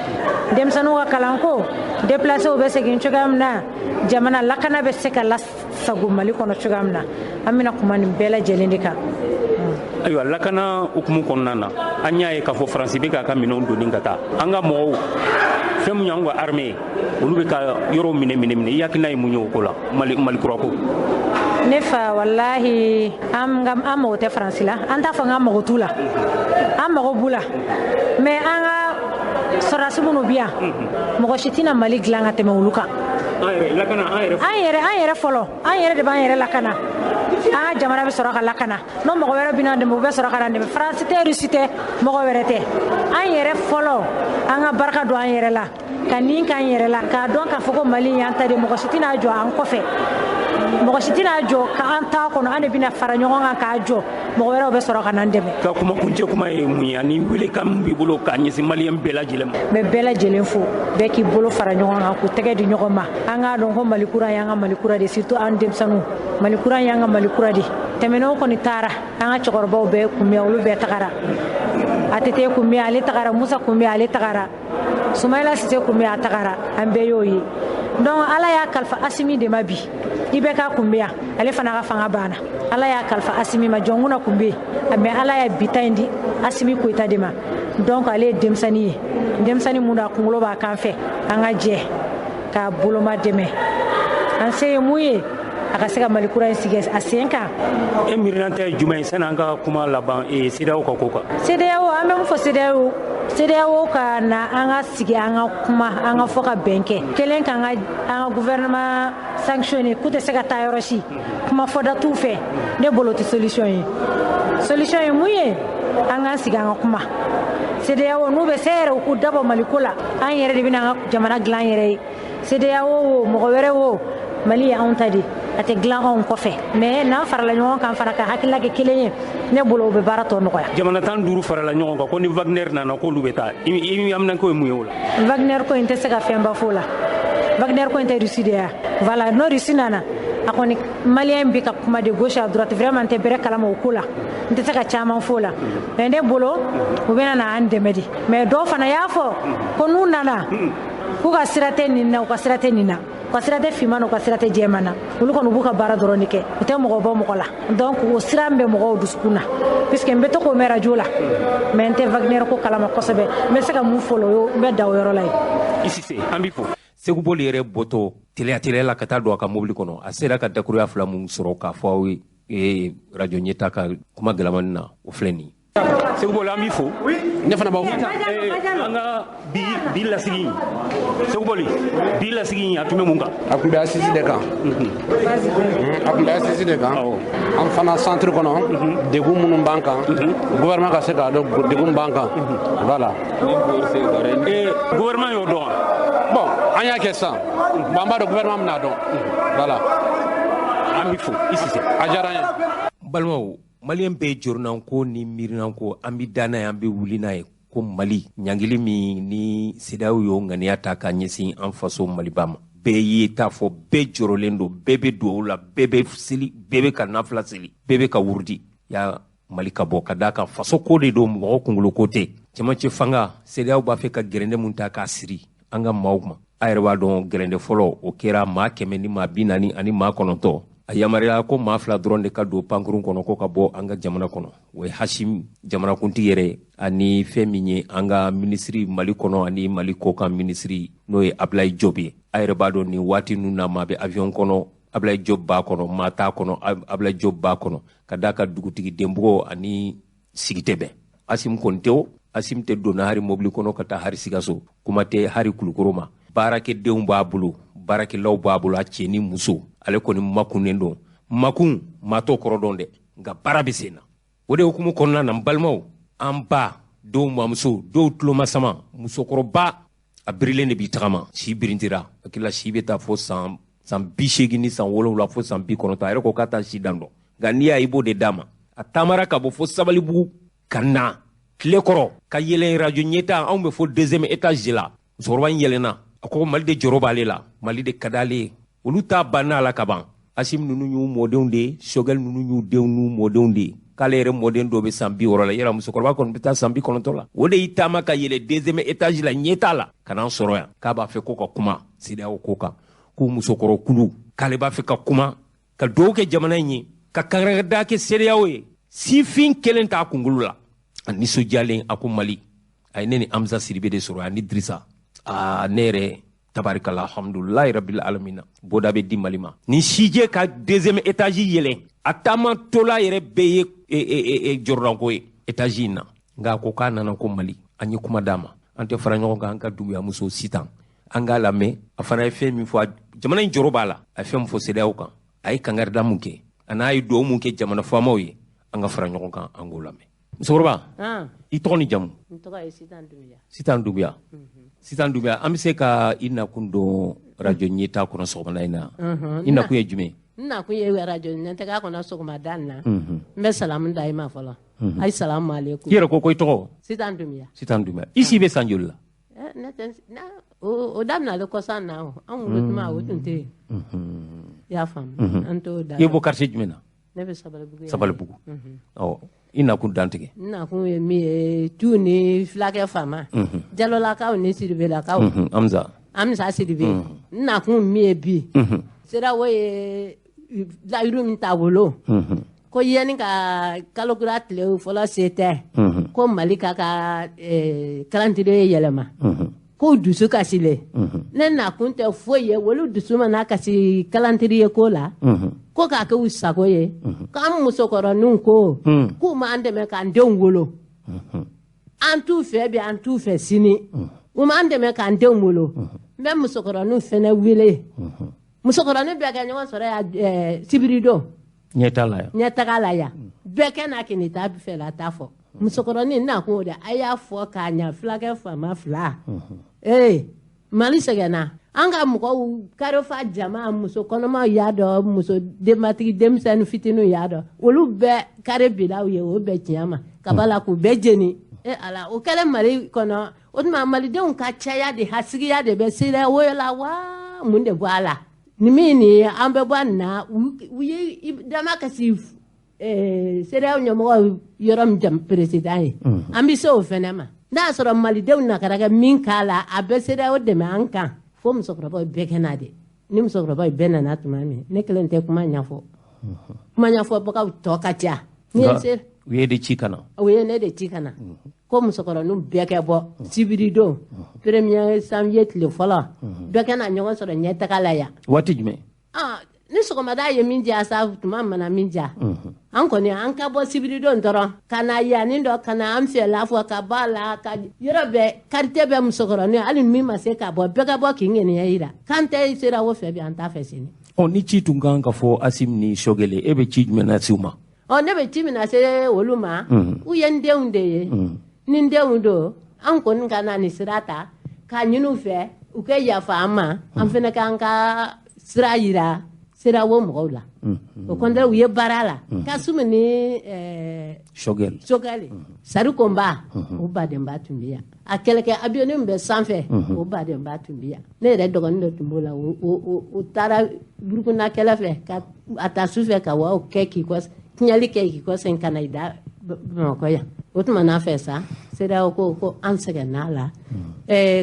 denmisɛnninw ka kalanko déplacer u bɛ segin cogoya min na jamana lakana bɛ se ka lasago Mali kɔnɔ cogoya min na an bɛna kuma nin bɛɛ lajɛlen de kan ayiwa lakana hukumu kɔnɔna na an y'a ye k'a fɔ faransi bɛ k'a ka minɛnw donni ka taa an ka mɔgɔw fɛn min y'an ka armée olu bɛ ka yɔrɔ minɛ i hakilina ye mun ye o ko la Mali kura ko ne fa wallahi an mago tɛ faransi la an t'a fɔ an ka mago t'u la an mago b'u la mais an ka sɔrɔdasi minnu bɛ yan mɔgɔ si tɛna Mali dilan ka tɛmɛ olu kan an yɛrɛ fɔlɔ an yɛrɛ de b'an yɛrɛ lakana an ka jamana bɛ sɔrɔ ka lakana n'o mɔgɔ wɛrɛ bɛ na dɛmɛ u bɛ sɔrɔ ka na dɛmɛ faransi tɛ rusi tɛ mɔgɔ wɛrɛ tɛ an yɛrɛ fɔlɔ an ka barika don an yɛrɛ la ka nin k'an yɛrɛ la k'a dɔn k'a fɔ ko Mali y'an ta de mɔgɔ si tɛna jɔ an kɔfɛ mɔgɔ si tɛna jɔ k'an ta kɔnɔ an de bɛna fara ɲɔgɔn kan k'a jɔ mɔgɔ wɛrɛw bɛ sɔrɔ ka n'an dɛmɛ ka kuma kuncɛ kuma ye mun ye ani wele kan b'i bolo k'a ɲɛsin maliyɛn bɛɛ lajɛlen ma n bɛ bɛɛ lajɛlen fo bɛɛ k'i bolo fara ɲɔgɔn kan k'u tɛgɛ di ɲɔgɔn ma an k'a dɔn ko Mali kura y'an ka Mali kura de surtout an denmisɛnninw Mali kura y'an ka Mali kura de tɛmɛnenw kɔni taara an ka cɛkɔrɔbaw bɛɛ kunbɛn olu bɛɛ tagara ATT kunbɛn ale tagara Musa kunbɛn ale tagara Sumayila Sise kunbɛn a tagara an bɛɛ y'o ye donc Ala y'a kalifa Asimi de ma bi i bɛ k'a kunbɛn yan ale fana ka fanga banna Ala y'a kalifa Asimi ma jɔnkuna kunbɛn mais Ala y'a bita in di Asimi Koyita de ma donc ale ye denmisɛnnin ye denmisɛnnin mun da kunkolo b'a kan fɛ an ka jɛ k'a boloma dɛmɛ an se ye mun ye a ka se ka Mali kura in sigi a sen kan e miirina tɛ jumɛn ye sani an ka kuma laban CEDEAO ka ko kan CEDEAO an bɛ mun fɔ CEDEAO ka na an ka sigi an ka kuma an ka fɔ ka bɛn kɛ kelen ka an ka gouvernement sanctionné k'u tɛ se ka taa yɔrɔ si kuma fɔda t'u fɛ ne bolo tɛ solution ye mun ye an ka sigi an ka kuma CEDEAO n'u bɛ se yɛrɛ u k'u dabɔ Mali ko la an yɛrɛ de bɛna an ka jamana dilan an yɛrɛ ye CEDEAO wo mɔgɔ wɛrɛ wo Mali ye anw ta de a tɛ dilan anw kɔfɛ mais n'an farala ɲɔgɔn kan fana ka hakilila kɛ kelen ye ne bolo u bɛ baara tɔ nɔgɔya jamana 15 farala ɲɔgɔn kan ko ni Wagner nana k'olu bɛ taa i amina ko ye mun ye o la Wagner ko in tɛ se ka fɛnba fɔ o la Wagner ko in tɛ Russie de ya voilà n'o Russie nana a kɔni maliyɛn bɛ ka kuma de gauche à droite vraiment n tɛ bɛrɛ kalama o ko la n tɛ se ka caman fɔ o la mais ne bolo u bɛna na an dɛmɛ de mais dɔw fana y'a fɔ ko n'u nana k'u ka sira tɛ nin na u ka sira tɛ nin na u ka sira tɛ finman na u ka sira tɛ jɛman na olu kɔni b'u ka baara dɔrɔn de kɛ u tɛ mɔgɔ bɔ mɔgɔ la donc o sira min bɛ mɔgɔw dusukun na puisque n bɛ to k'o mɛn radio la mais n tɛ Wagner ko kalama kosɛbɛ n bɛ se ka mun fɔ o la n bɛ da o yɔrɔ la yen. i Sise an b'i fo Segu Boli yɛrɛ bɔtɔ teliya la ka taa don a ka mobili kɔnɔ a sera ka dakuruya 2 mun sɔrɔ k'a fɔ aw ye radio ɲɛta ka kuma gɛlɛmani na o filɛ nin Segu Boli an b'i fo ne fana b'aw an ka bi lasigi Segu Boli bi lasigi a tun bɛ mun kan a tun bɛ assise de kan an fana centre kɔnɔ degun minnu b'an kan gouvernement ka se k'a dɔn degun b'an kan voilà gouvernement y'o dɔn bon an y'a kɛ sisan bon an b'a dɔn gouvernement bɛna dɔn voilà an b'i fo i Sise a diyara n ye balimaw maliyɛn bɛɛ jɔrɔnan ko ni miirinan ko an bɛ da n'a ye an bɛ wuli n'a ye ko Mali ɲangili min ni CEDEAO y'o ŋaniya ta ka ɲɛsin an faso Maliba ma bɛɛ ye t'a fɔ bɛɛ jɔrɔlen don bɛɛ bɛ don o la bɛɛ bɛ seli bɛɛ bɛ ka nafila seli bɛɛ bɛ ka wurudi ya Mali ka bɔ ka d'a kan faso ko de don mɔgɔ kunkolo ko tɛ cɛmancɛ fanga CEDEAO b'a fɛ ka gɛrɛndɛ mun ta k'a siri an ka maaw ma a yɛrɛ b'a dɔn gɛrɛndɛ fɔlɔ o kɛra maa 100 ni maa 40 ani maa 9 a yamaruya ko maa fila dɔrɔn de ka don pankurun kɔnɔ ko ka bɔ an ka jamana kɔnɔ o ye Hashim jamanakuntigi yɛrɛ ani fɛn min ye an ka minisiri Mali kɔnɔ ani Mali kɔkan minisiri n'o ye Ablaye Diop ye a yɛrɛ b'a dɔn nin waati ninnu na maa bɛ avion kɔnɔ Ablaye Diop b'a kɔnɔ maa t'a kɔnɔ Ablaye Diop b'a kɔnɔ ka d'a ka dugutigi denbugɔ ani sigi tɛ bɛn Asim kɔni tɛ o Asim tɛ donna hari mobili kɔnɔ ka taa hari Sikaso kuma tɛ hari Kulukoro ma baarakɛdenw b'a bolo baarakɛlaw b'a bolo a cɛ ni muso ale kɔni makunnen don makun maa t'o kɔrɔ dɔn dɛ nka baara bɛ sen na o de hukumu kɔnɔna na n balimaw an ba dɔw mamuso dɔw tuloma sama musokɔrɔba a birilen de b'i tagama si birintira hakilila si bɛ taa fo san 80 ni san 7 fo san 90 a yɛrɛ ko k'a taa si dan dɔn nka n'i y'a i b'o de d'a ma a taamara ka bɔ fo Sabalibugu ka na tile kɔrɔ ka yɛlɛn radio ɲɛta anw bɛ fo 2e étage de la musokɔrɔba in yɛlɛnna a ko Mali de jɔrɔ b'ale la Mali de ka d'ale ye olu t'a banna la ka ban Asim ninnu y'u mɔdenw de ye Shogel ninnu y'u denw n'u mɔdenw de ye k'ale yɛrɛ mɔden dɔ bɛ san 60 la yɛrɛ musokɔrɔba kɔni bɛ taa san 90 la o de y'i taama ka yɛlɛ 2e étage la ɲɛta la ka n'an sɔrɔ yan k'a b'a fɛ ko ka kuma CEDEAO ko kan k'u musokɔrɔkulu k'ale b'a fɛ ka kuma ka dugawu kɛ jamana in ye ka kankagada kɛ CEDEAO ye sifin kelen t'a kunkolo la a nisɔndiyalen a ko Mali a ye ne ni Amza Sidibe de sɔrɔ ani Dirisa ne yɛrɛ tabarikala alhamdulilahi rabbil alamina boda bɛ di Mali ma ni sije ka 2e étage yɛlɛn a taama tola yɛrɛ bɛɛ ye jɔrɔdanko ye étage in na nka a ko k'a nana ko Mali an ye kuma d'a ma an tɛ fara ɲɔgɔn kan an ka dumuyamuso sitan an k'a lamɛn a fana ye fɛn min fɔ jamana in jɔrɔ b'a la a ye fɛn min fɔ CEDEAO kan a ye kangarida mun kɛ a n'a ye dugawu mun kɛ jamana faamaw ye an ka fara ɲɔgɔn kan an k'o lamɛn musokɔrɔba i tɔgɔ ni jamu n tɔgɔ ye Sitan Dunbiya Sitan Dunbiya an bɛ se ka i nakun dɔn radio ɲɛta kɔnɔ sɔgɔmada in na i nakun ye jumɛn n nakun ye radio ɲɛtaga kɔnɔ sɔgɔmada in na n bɛ salamu da i ma fɔlɔ ayi salamu aleykum i yɛrɛ ko i tɔgɔ Sitan Dunbiya i si bɛ san joli la o daminalen kɔsan na an wolo tuma o tun tɛ yen i y'a faamu an t'o da i bɛ bɔ quartier jumɛn na ne bɛ Sabalibugu i nakun dantigɛ n nakun ye min ye tu ni filakɛ faama Jalolakaw ni Sidibelakaw Amza Sidibe n nakun min ye bi CEDEAO ye layiru min t'a bolo ko yanni ka kalokura tile fɔlɔ se tɛ ko Mali ka calendrier yɛlɛma ko dusu kasilen ne nakun tɛ foyi ye olu dusu mana kasi calendrier ko la ko k'a kɛ u sago ye k'an musokɔrɔninw ko k'u m'an dɛmɛ k'an denw wolo an t'u fɛ bi an t'u fɛ sini u m'an dɛmɛ k'an denw wolo n bɛ musokɔrɔninw fɛnɛ wele musokɔrɔnin bɛɛ kɛ ɲɔgɔn sɔrɔ yan Sibiridon ɲɛtaga la yan bɛɛ kɛ n'a kɛ nin t'a fɛ la t'a fɔ musokɔrɔnin n'a ko de a y'a fɔ k'a ɲa filakɛ faama fila Mali sɛgɛnna an ka mɔgɔw karefa jama muso kɔnɔmaw y'a dɔn muso denbatigi denmisɛnnin fitininw y'a dɔn olu bɛɛ kare bilaw ye o bɛɛ tiɲɛ ma ka b'a la k'u bɛɛ jeni ala o kɛlen Mali kɔnɔ o tuma malidenw ka caya de hasigiya de bɛ CEDEAO la wa mun de bɔ a la ni min ni an bɛ bɔ nin na u ye dama kasi CEDEAO ɲɛmɔgɔ yɔrɔ min jam président ye an bɛ se o fɛnɛ ma n'a sɔrɔ malidenw na ka kɛ min k'a la a bɛ CEDEAO dɛmɛ an kan fo musokɔrɔbaw bɛɛ kɛ na de ni musokɔrɔbaw bɛɛ nana tuma min ne kelen tɛ kuma ɲɛfɔ kuma ɲɛfɔbagaw tɔ ka ca u ye de ci ka na u ye ne de ci ka na ko musokɔrɔninw bɛɛ kɛ bɔ Sibiridon 1er janvier tile fɔlɔ bɛɛ kɛ na ɲɔgɔn sɔrɔ ɲɛtaga la yan waati jumɛn ni sɔgɔmada ye min diya sa tuma mana min diya an kɔni an ka bɔ Sibiridon dɔrɔn ka na yanni dɔ ka na an fɛla fɔ ka b'a la ka yɔrɔ bɛɛ quartier bɛɛ musokɔrɔnin hali min ma se ka bɔ bɛɛ ka bɔ k'i ŋɛniya yira k'an tɛ CEDEAO fɛ bi an t'a fɛ sini ni ci tun kan ka fɔ Asim ni Shogele e bɛ ci jumɛn na se u ma ne bɛ ci min na se olu ma u ye n denw de ye ni n denw don an kɔni ka na nin sira ta k'a ɲini u fɛ u ka yafa an ma an fana k'an ka sira yira CEDEAO mɔgɔw la o kɔnte u ye baara la Kasum ni Shogele Sari Konba o badenba tun bɛ yan a kɛlɛkɛ avion min bɛ sanfɛ o badenba tun bɛ yan ne yɛrɛ dɔgɔnin dɔ tun b'o la o taara Burukina kɛlɛ fɛ ka a taa su fɛ ka wa kɛ k'i kɔ tiɲɛli kɛ k'i kɔsɛn ka na i da Bamakɔ yan o tuma n'a fɛ sa CEDEAO ko an sɛgɛnna la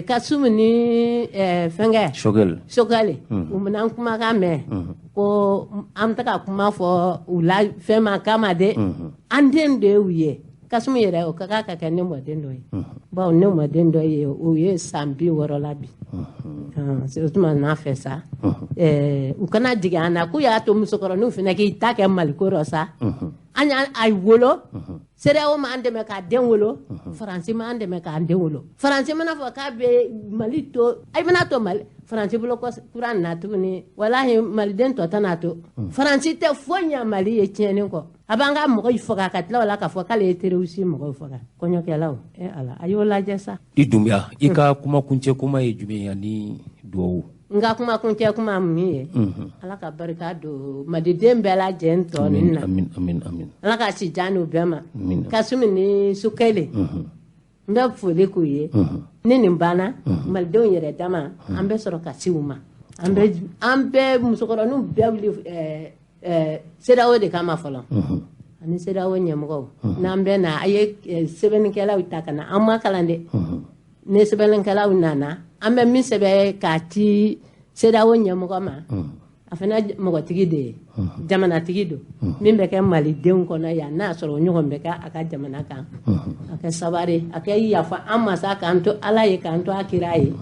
Kasum ni fɛnkɛ Shogele u bɛna kumakan mɛn ko an ta ka kuma fɔ u la fɛn ma kama de an den de y'u ye Kasum yɛrɛ o ka kan ka kɛ ne mɔden dɔ ye bawo ne mɔden dɔ ye o ye san 60 la bi o tuma n'a fɛ sa u kana jigin an na k'u y'a to musokɔrɔninw fana k'i ta kɛ maliko rɔ sa an y'a wolo CEDEAO ma an dɛmɛ k'a den wolo Faransi ma an dɛmɛ k'a den wolo Faransi mana fɔ k'a bɛ Mali to a bɛna to Mali Faransi bolo kura na tuguni walahi maliden tɔ tɛna to Faransi tɛ foyi ɲɛ Mali ye tiɲɛni kɔ a b'an ka mɔgɔw faga ka tila o la k'a fɔ k'ale ye terroriste mɔgɔw faga kɔɲɔkɛlaw Ala a y'o lajɛ sa I Dunbiya i ka kuma kuncɛ kuma ye jumɛn ye ani duwawu n ka kuma kuncɛ kuma min ye Ala ka barika don maliden bɛɛ lajɛlen tɔ nin na amin Ala ka si jan n'u bɛɛ ma Kasum ni Sukele n bɛ foli k'u ye ni nin banna malidenw yɛrɛ dama an bɛ sɔrɔ ka se u ma an bɛ musokɔrɔninw bɛɛ wuli CEDEAO de kama fɔlɔ ani CEDEAO ɲɛmɔgɔw n'an bɛ na a ye sɛbɛnnikɛlaw ta ka na an ma kalan dɛ ne sɛbɛnnikɛlaw nana an bɛ min sɛbɛn k'a ci CEDEAO ɲɛmɔgɔ ma a fana mɔgɔtigi de ye jamanatigi don min bɛ kɛ malidenw kɔnɔ yan n'a sɔrɔ o ɲɔgɔn bɛ kɛ a ka jamana kan a kɛ sabari a kɛ yafa an masa k'an to Ala ye k'an to a kira ye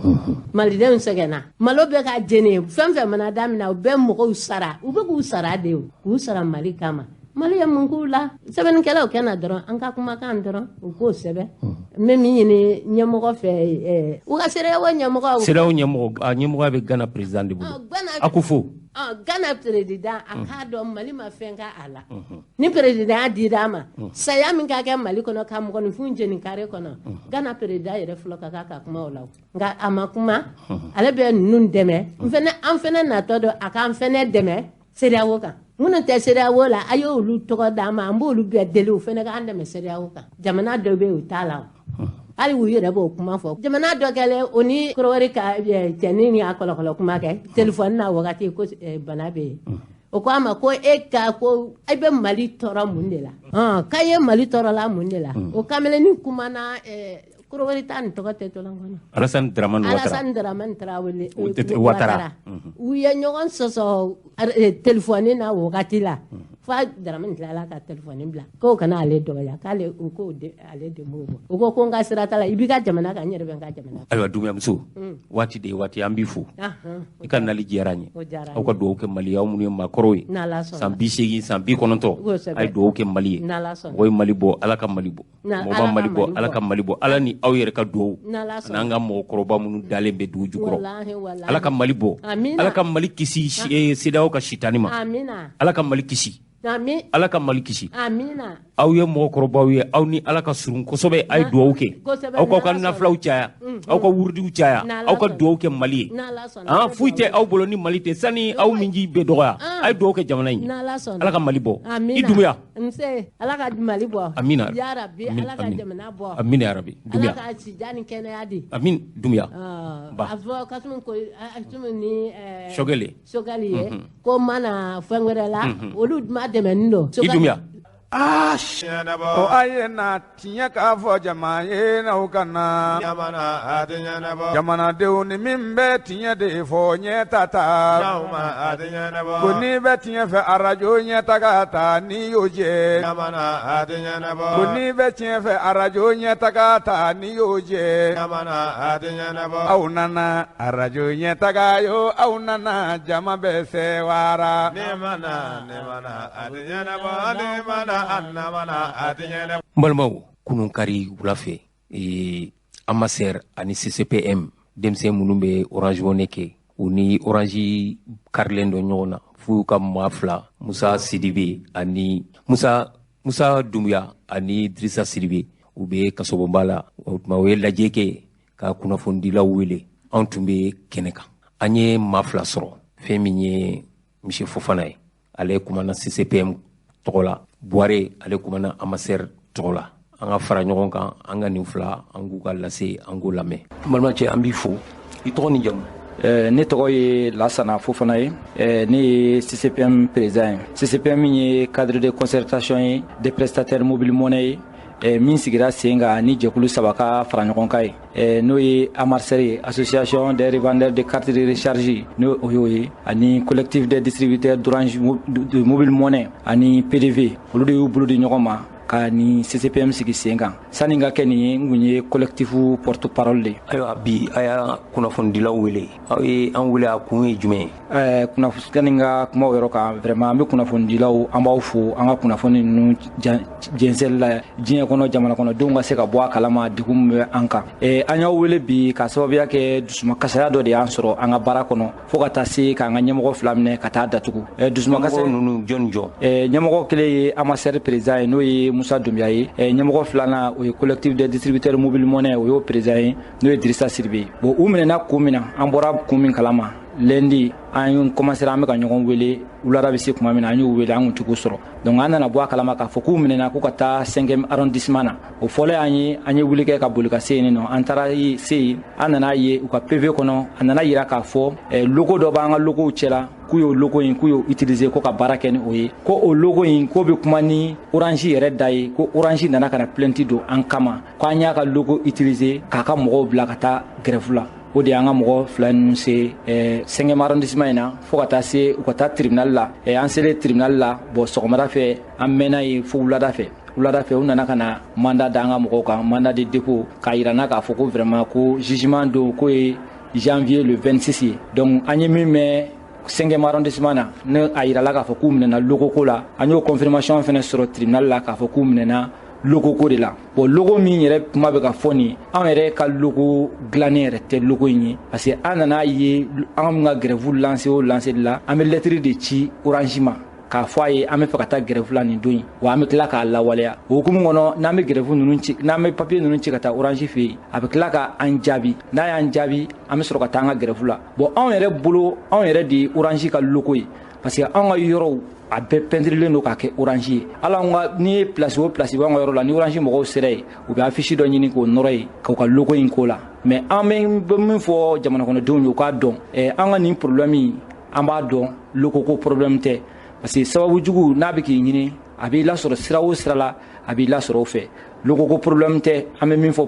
malidenw sɛgɛnna malo bɛ ka jeni fɛn fɛn mana daminɛ u bɛ mɔgɔw sara u bɛ k'u sara de k'u sara Mali kama Mali ye mun k'u la sɛbɛnnikɛlaw kɛ na dɔrɔn an ka kumakan dɔrɔn u k'o sɛbɛn n bɛ min ɲini ɲɛmɔgɔ fɛ u ka CEDEAO ɲɛmɔgɔ ɲɛmɔgɔ bɛ Ghana président de bolo Akufo Ghana président a k'a dɔn Mali ma fɛn ka a la ni président dira a ma saya min ka kɛ Mali kɔnɔ ka mɔgɔninfin jeni carré kɔnɔ Ghana président yɛrɛ fɔlɔ ka kan ka kuma o la nka a ma kuma ale bɛ ninnu dɛmɛ an fɛnɛ natɔ don a k'an fɛnɛ dɛmɛ CEDEAO kan minnu tɛ CEDEAO la a y'olu tɔgɔ d'an ma an b'olu bɛɛ deli u fɛnɛ k'an dɛmɛ CEDEAO kan jamana dɔ bɛ yen u t'a la hali u yɛrɛ b'o kuma fɔ jamana dɔ kɛlen o ni Korowari ka cɛnin ni a kɔlɔkɔlɔ kuma kɛ telefɔni na wagati ko bana bɛ yen o ko a ma ko ko e bɛ Mali tɔɔrɔ mun de la k'a ye Mali tɔɔrɔ la mun de la o kamalenin kumana Korowari ta nin tɔgɔ tɛ tolan kɔnɔ Alassane Dramane Ouattara u ye ɲɔgɔn sɔsɔ telefɔni na wagati la fa Dramane tilala ka telefɔni bila k'o kana ale dɔgɔya k'ale ale de m'o bɔ o ko n ka sira t'a la i b'i ka jamana kan n yɛrɛ bɛ n ka jamana kan ayiwa Dunbiyamuso waati de ye waati an b'i fo i ka nali diyara n ye aw ka dugawu kɛ Mali aw minnu ye maakɔrɔw ye san 80 san 90 a ye dugawu kɛ Mali ye mɔgɔ ye Mali bɔ Ala ka Mali bɔ mɔgɔ ma Mali bɔ Ala ka Mali bɔ Ala ni aw yɛrɛ ka dugawu an'an ka mɔgɔkɔrɔba minnu dalen bɛ dugu jukɔrɔ Ala ka Mali bɔ Ala ka Mali kisi CEDEAO ka sitani ma Ala ka Mali kisi Ala ka Mali kisi aw ye mɔgɔkɔrɔbaw ye aw ni Ala ka surun kosɛbɛ a ye dugawu kɛ aw k'aw ka nafulaw caya aw ka wurudiw caya aw ka dugawu kɛ Mali ye foyi tɛ aw bolo ni Mali tɛ sani aw min ji bɛ dɔgɔya a ye dugawu kɛ jamana in Ala ka Mali bɔ I Dunbiya Ala ka Mali bɔ amina ya Rabbi Ala ka jamana bɔ amina ya Rabbi Dunbiya Ala ka sija ni kɛnɛya di amin Dunbiya ba a fɔ Kasum ko ni Sogɛli ye ko mana fɛn wɛrɛ la olu ma dɛmɛ nin don I Dunbiya o aye na tiɲɛ k'a fɔ jama ye n'aw ka na jamanadenw ni min bɛ tiɲɛ de fɔ ɲɛta ta ko n'i bɛ tiɲɛ fɛ arajo ɲɛtaga ta n'i y'o jɛ ko n'i bɛ tiɲɛ fɛ arajo ɲɛtaga ta n'i y'o jɛ aw nana arajo ɲɛtaga yo aw nana jama bɛ sɛwara n balimaw kunun kari wula fɛ Amaser ani CCPM denmisɛn minnu bɛ Orange Money kɛ u ni Orange karilen dɔ ɲɔgɔn na f'u y'u ka maa fila Musa Sidibe ani Musa Dunbiya ani Drissa Sidibe u bɛ kasobonba la o tuma u ye lajɛ kɛ ka kunnafonidilaw wele anw tun bɛ kɛnɛ kan an ye maa fila sɔrɔ fɛn min ye Misi Fofana ye ale kumana CCPM tɔgɔ la Buware ale kumana Amaser tɔgɔ la an ka fara ɲɔgɔn kan an ka nin fila an k'u ka lase an k'u lamɛn balimacɛ an b'i fo i tɔgɔ ni jamu ne tɔgɔ ye Lasana Fofana ye ne ye CCPM président ye CCPM ye cadre de concertation ye des prestataires mobile monnaie ye min sigira sen kan ni jɛkulu 3 ka fara ɲɔgɔn kan ye n'o ye AMARCER association des revendeurs de cartes de recharge n'o y'o ye ani collectif des distributeurs d'Orange de mobile money ani PDV olu de y'u bolo di ɲɔgɔn ma ka ni CCPM sigi sen kan sani ka kɛ nin ye n kun ye collectif porte parole de ayiwa bi a y'a kunnafonidilaw wele aw ye an wele a kun ye jumɛn ye kunnafoni ka kumaw yɔrɔ kan vraiment an bɛ kunnafonidilaw an b'aw fo an ka kunnafoni ninnu jɛnsɛli la diɲɛ kɔnɔ jamana kɔnɔdenw ka se ka bɔ a kalama degun min bɛ an kan an y'aw wele bi ka sababuya kɛ dusumakasaya dɔ de y'an sɔrɔ an ka baara kɔnɔ fo ka taa se k'an ka ɲɛmɔgɔ 2 minɛ ka taa datugu dusumakasaya ninnu jɔn jɔ ɲɛmɔgɔ kelen ye AMARCER président ye n'o ye Musa Dumbiya ye ɲɛmɔgɔ 2nan o ye collectif des distributeurs mobile money o y'o président ye n'o ye Dirisa Siribe bon u minɛna kun min na an bɔra kun min kalama lundi an commencé an bɛ ka ɲɔgɔn wele wulada bɛ se tuma min na an y'u wele an kun t'u sɔrɔ donc an nana bɔ a kalama k'a fɔ k'u minɛna k'u ka taa 5e arrondissement na o fɔlɔ an ye wuli kɛ ka boli ka se yen nɔ an taara se yen an nana ye u ka PV kɔnɔ a nana yira k'a fɔ logo dɔ b'an ka logow cɛla k'u y'o logo in k'u y'o utiliser ko ka baara kɛ ni o ye ko o logo in k'o bɛ kuma ni Orange yɛrɛ da ye ko Orange nana ka na plainte don an kama k'an y'a ka logo utiliser k'a ka mɔgɔw bila ka taa grève la o de y'an ka mɔgɔ 2 ninnu se 5e arrondissement in na fo ka taa se u ka taa tribunal la an selen tribunal la bon sɔgɔmada fɛ an mɛnna ye fo wulada fɛ u nana ka na mandat d'an ka mɔgɔw kan mandat de dépôt k'a yira na k'a fɔ ko vraiment ko jugement don k'o ye janvier le 26 ye donc an ye min mɛn 5e arrondissement na ne a yirala k'a fɔ k'u minɛna logo ko la an y'o confirmation fɛnɛ sɔrɔ tribunal la k'a fɔ k'u minɛna logo ko de la bon logo min yɛrɛ kuma bɛ ka fɔ nin an yɛrɛ ka logo dilannen yɛrɛ tɛ logo in ye parce que an nana ye an ka grève lancer de la an bɛ lettre de ci Orange ma k'a fɔ a ye an bɛ fɛ ka taa grève la nin don in wa an bɛ tila k'a lawaleya o hukumu kɔnɔ n'an bɛ grève ninnu ci n'an bɛ papier ninnu ci ka taa Orange fɛ yen a bɛ tila ka an jaabi n'a y'an jaabi an bɛ sɔrɔ ka taa an ka grève la bon anw yɛrɛ bolo anw yɛrɛ de ye Orange ka logo ye parce que anw ka yɔrɔw a bɛɛ peintrilen don k'a kɛ Orange ye ala ni ye place o place b'an ka yɔrɔ la ni Orange mɔgɔw sera yen u bɛ affiche dɔ ɲini k'o nɔrɔ yen k'u ka logo in k'o la mais an bɛ min fɔ jamana kɔnɔdenw ye u k'a dɔn an ka nin problème an b'a dɔn logo ko problème tɛ parce que sababu jugu n'a bɛ k'i ɲini a b'i lasɔrɔ sira o sira la a b'i lasɔrɔ o fɛ logo ko problème tɛ an bɛ min fɔ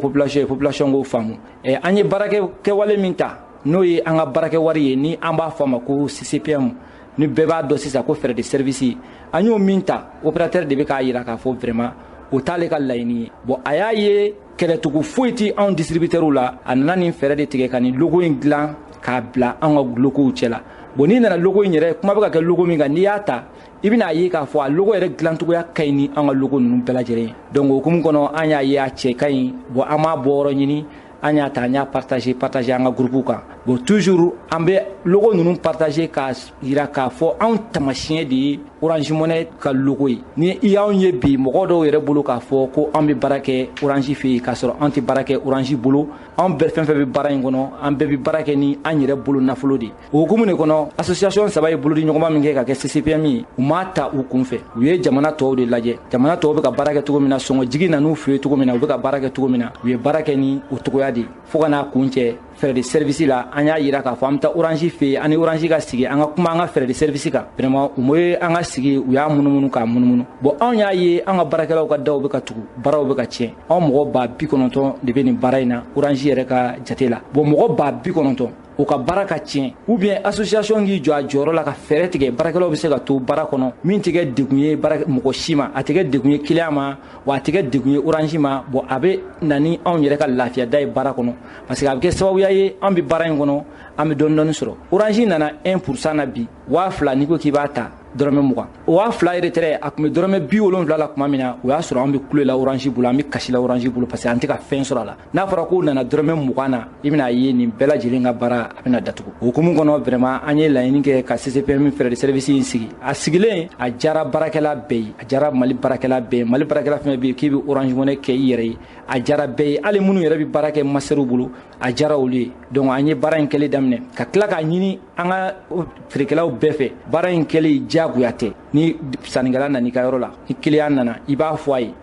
population k'o faamu an ye baarakɛwale min ta n'o ye an ka baarakɛ wari ye ni an b'a fɔ a ma ko CCPM ni bɛɛ b'a dɔn sisan ko frais de service an y'o min ta opérateur de bɛ k'a yira k'a fɔ vraiment o t'ale ka laɲini ye bon a y'a ye kɛlɛtugu foyi tɛ anw distributeurs la a nana nin fɛɛrɛ de tigɛ ka nin logo in dilan k'a bila an ka logow cɛla bon n'i nana logo in yɛrɛ kuma bɛ ka kɛ logo min kan n'i y'a ta i bɛna ye k'a fɔ a logo yɛrɛ dilancogoya ka ɲi ni an ka logo ninnu bɛɛ lajɛlen ye donc o hukumu kɔnɔ an y'a ye a cɛ ka ɲi bon an m'a bɔ yɔrɔ ɲini an y'a ta an y'a partager an ka groupe kan bon toujours an bɛ logo ninnu partager k'a yira k'a fɔ anw tamasiyɛn de ye Orange Money ka logo ye ni i y'anw ye bi mɔgɔ dɔw yɛrɛ bolo k'a fɔ ko an bɛ baara kɛ Orange fɛ yen k'a sɔrɔ an tɛ baara kɛ Orange bolo anw bɛɛ fɛn bɛ baara in kɔnɔ an bɛɛ bɛ baara kɛ ni an yɛrɛ bolo nafolo de o hukumu de kɔnɔ association 3 ye bolodi ɲɔgɔnma min kɛ ka kɛ CCPM ye u m'a ta u kunfɛ u ye jamana tɔw de lajɛ jamana tɔw bɛ ka baara kɛ cogo min na sɔngɔ jigi nan'u fɛ yen cogo min na u bɛ ka baara kɛ cogo min na u ye baara kɛ ni o cogoya de fo ka n'a kun cɛ frais de service la an y'a yira k'a fɔ an bɛ taa Orange fɛ yen an ni Orange ka sigi an ka kuma an ka frais de service kan vraiment u m'o an ka sigi u y'a munumunu k'a munumunu bon anw y'a ye an ka baarakɛlaw ka daw bɛ ka tugu baaraw bɛ ka tiɲɛ anw mɔgɔ 90 de bɛ nin baara in na Orange yɛrɛ ka jate la bon mɔgɔ 90 o ka baara ka tiɲɛ ou bien association k'i jɔ a jɔyɔrɔ la ka fɛɛrɛ tigɛ baarakɛlaw bɛ se ka to baara kɔnɔ min tɛ kɛ degun ye mɔgɔ si ma a tɛ kɛ degun ye client ma wa a tɛ kɛ degun ye Orange ma bon a bɛ na ni anw yɛrɛ ka lafiya da ye baara kɔnɔ parce que a bɛ kɛ sababuya ye an bɛ baara in kɔnɔ an bɛ dɔɔni sɔrɔ Orange nana 1% na bi 2000 n'i ko k'i b'a ta dɔrɔmɛ 20 o 2000 retraite a tun bɛ dɔrɔmɛ 70 la tuma min na o y'a sɔrɔ an bɛ kule la Orange bolo an bɛ kasi la Orange bolo parce que an tɛ ka fɛn sɔrɔ a la n'a fɔra ko nana dɔrɔmɛ 20 na i bɛna ye nin bɛɛ lajɛlen ka baara a bɛna datugu o hukumu kɔnɔ vraiment an ye laɲini kɛ ka CCPM frais de service in sigi a sigilen a diyara baarakɛla bɛɛ ye a diyara Mali baarakɛla bɛɛ ye Mali baarakɛla fɛn bɛ yen k'i bɛ Orange Money kɛ i yɛrɛ ye a diyara bɛɛ ye hali minnu yɛrɛ bɛ baara kɛ master bolo a diyara olu ye donc an ye baara in kɛli daminɛ ka tila k'a ɲini an ka feerekɛlaw bɛɛ fɛ baara in kɛli diyagoya tɛ ni sannikɛla nana i ka yɔrɔ la ni client nana i b'a fɔ a ye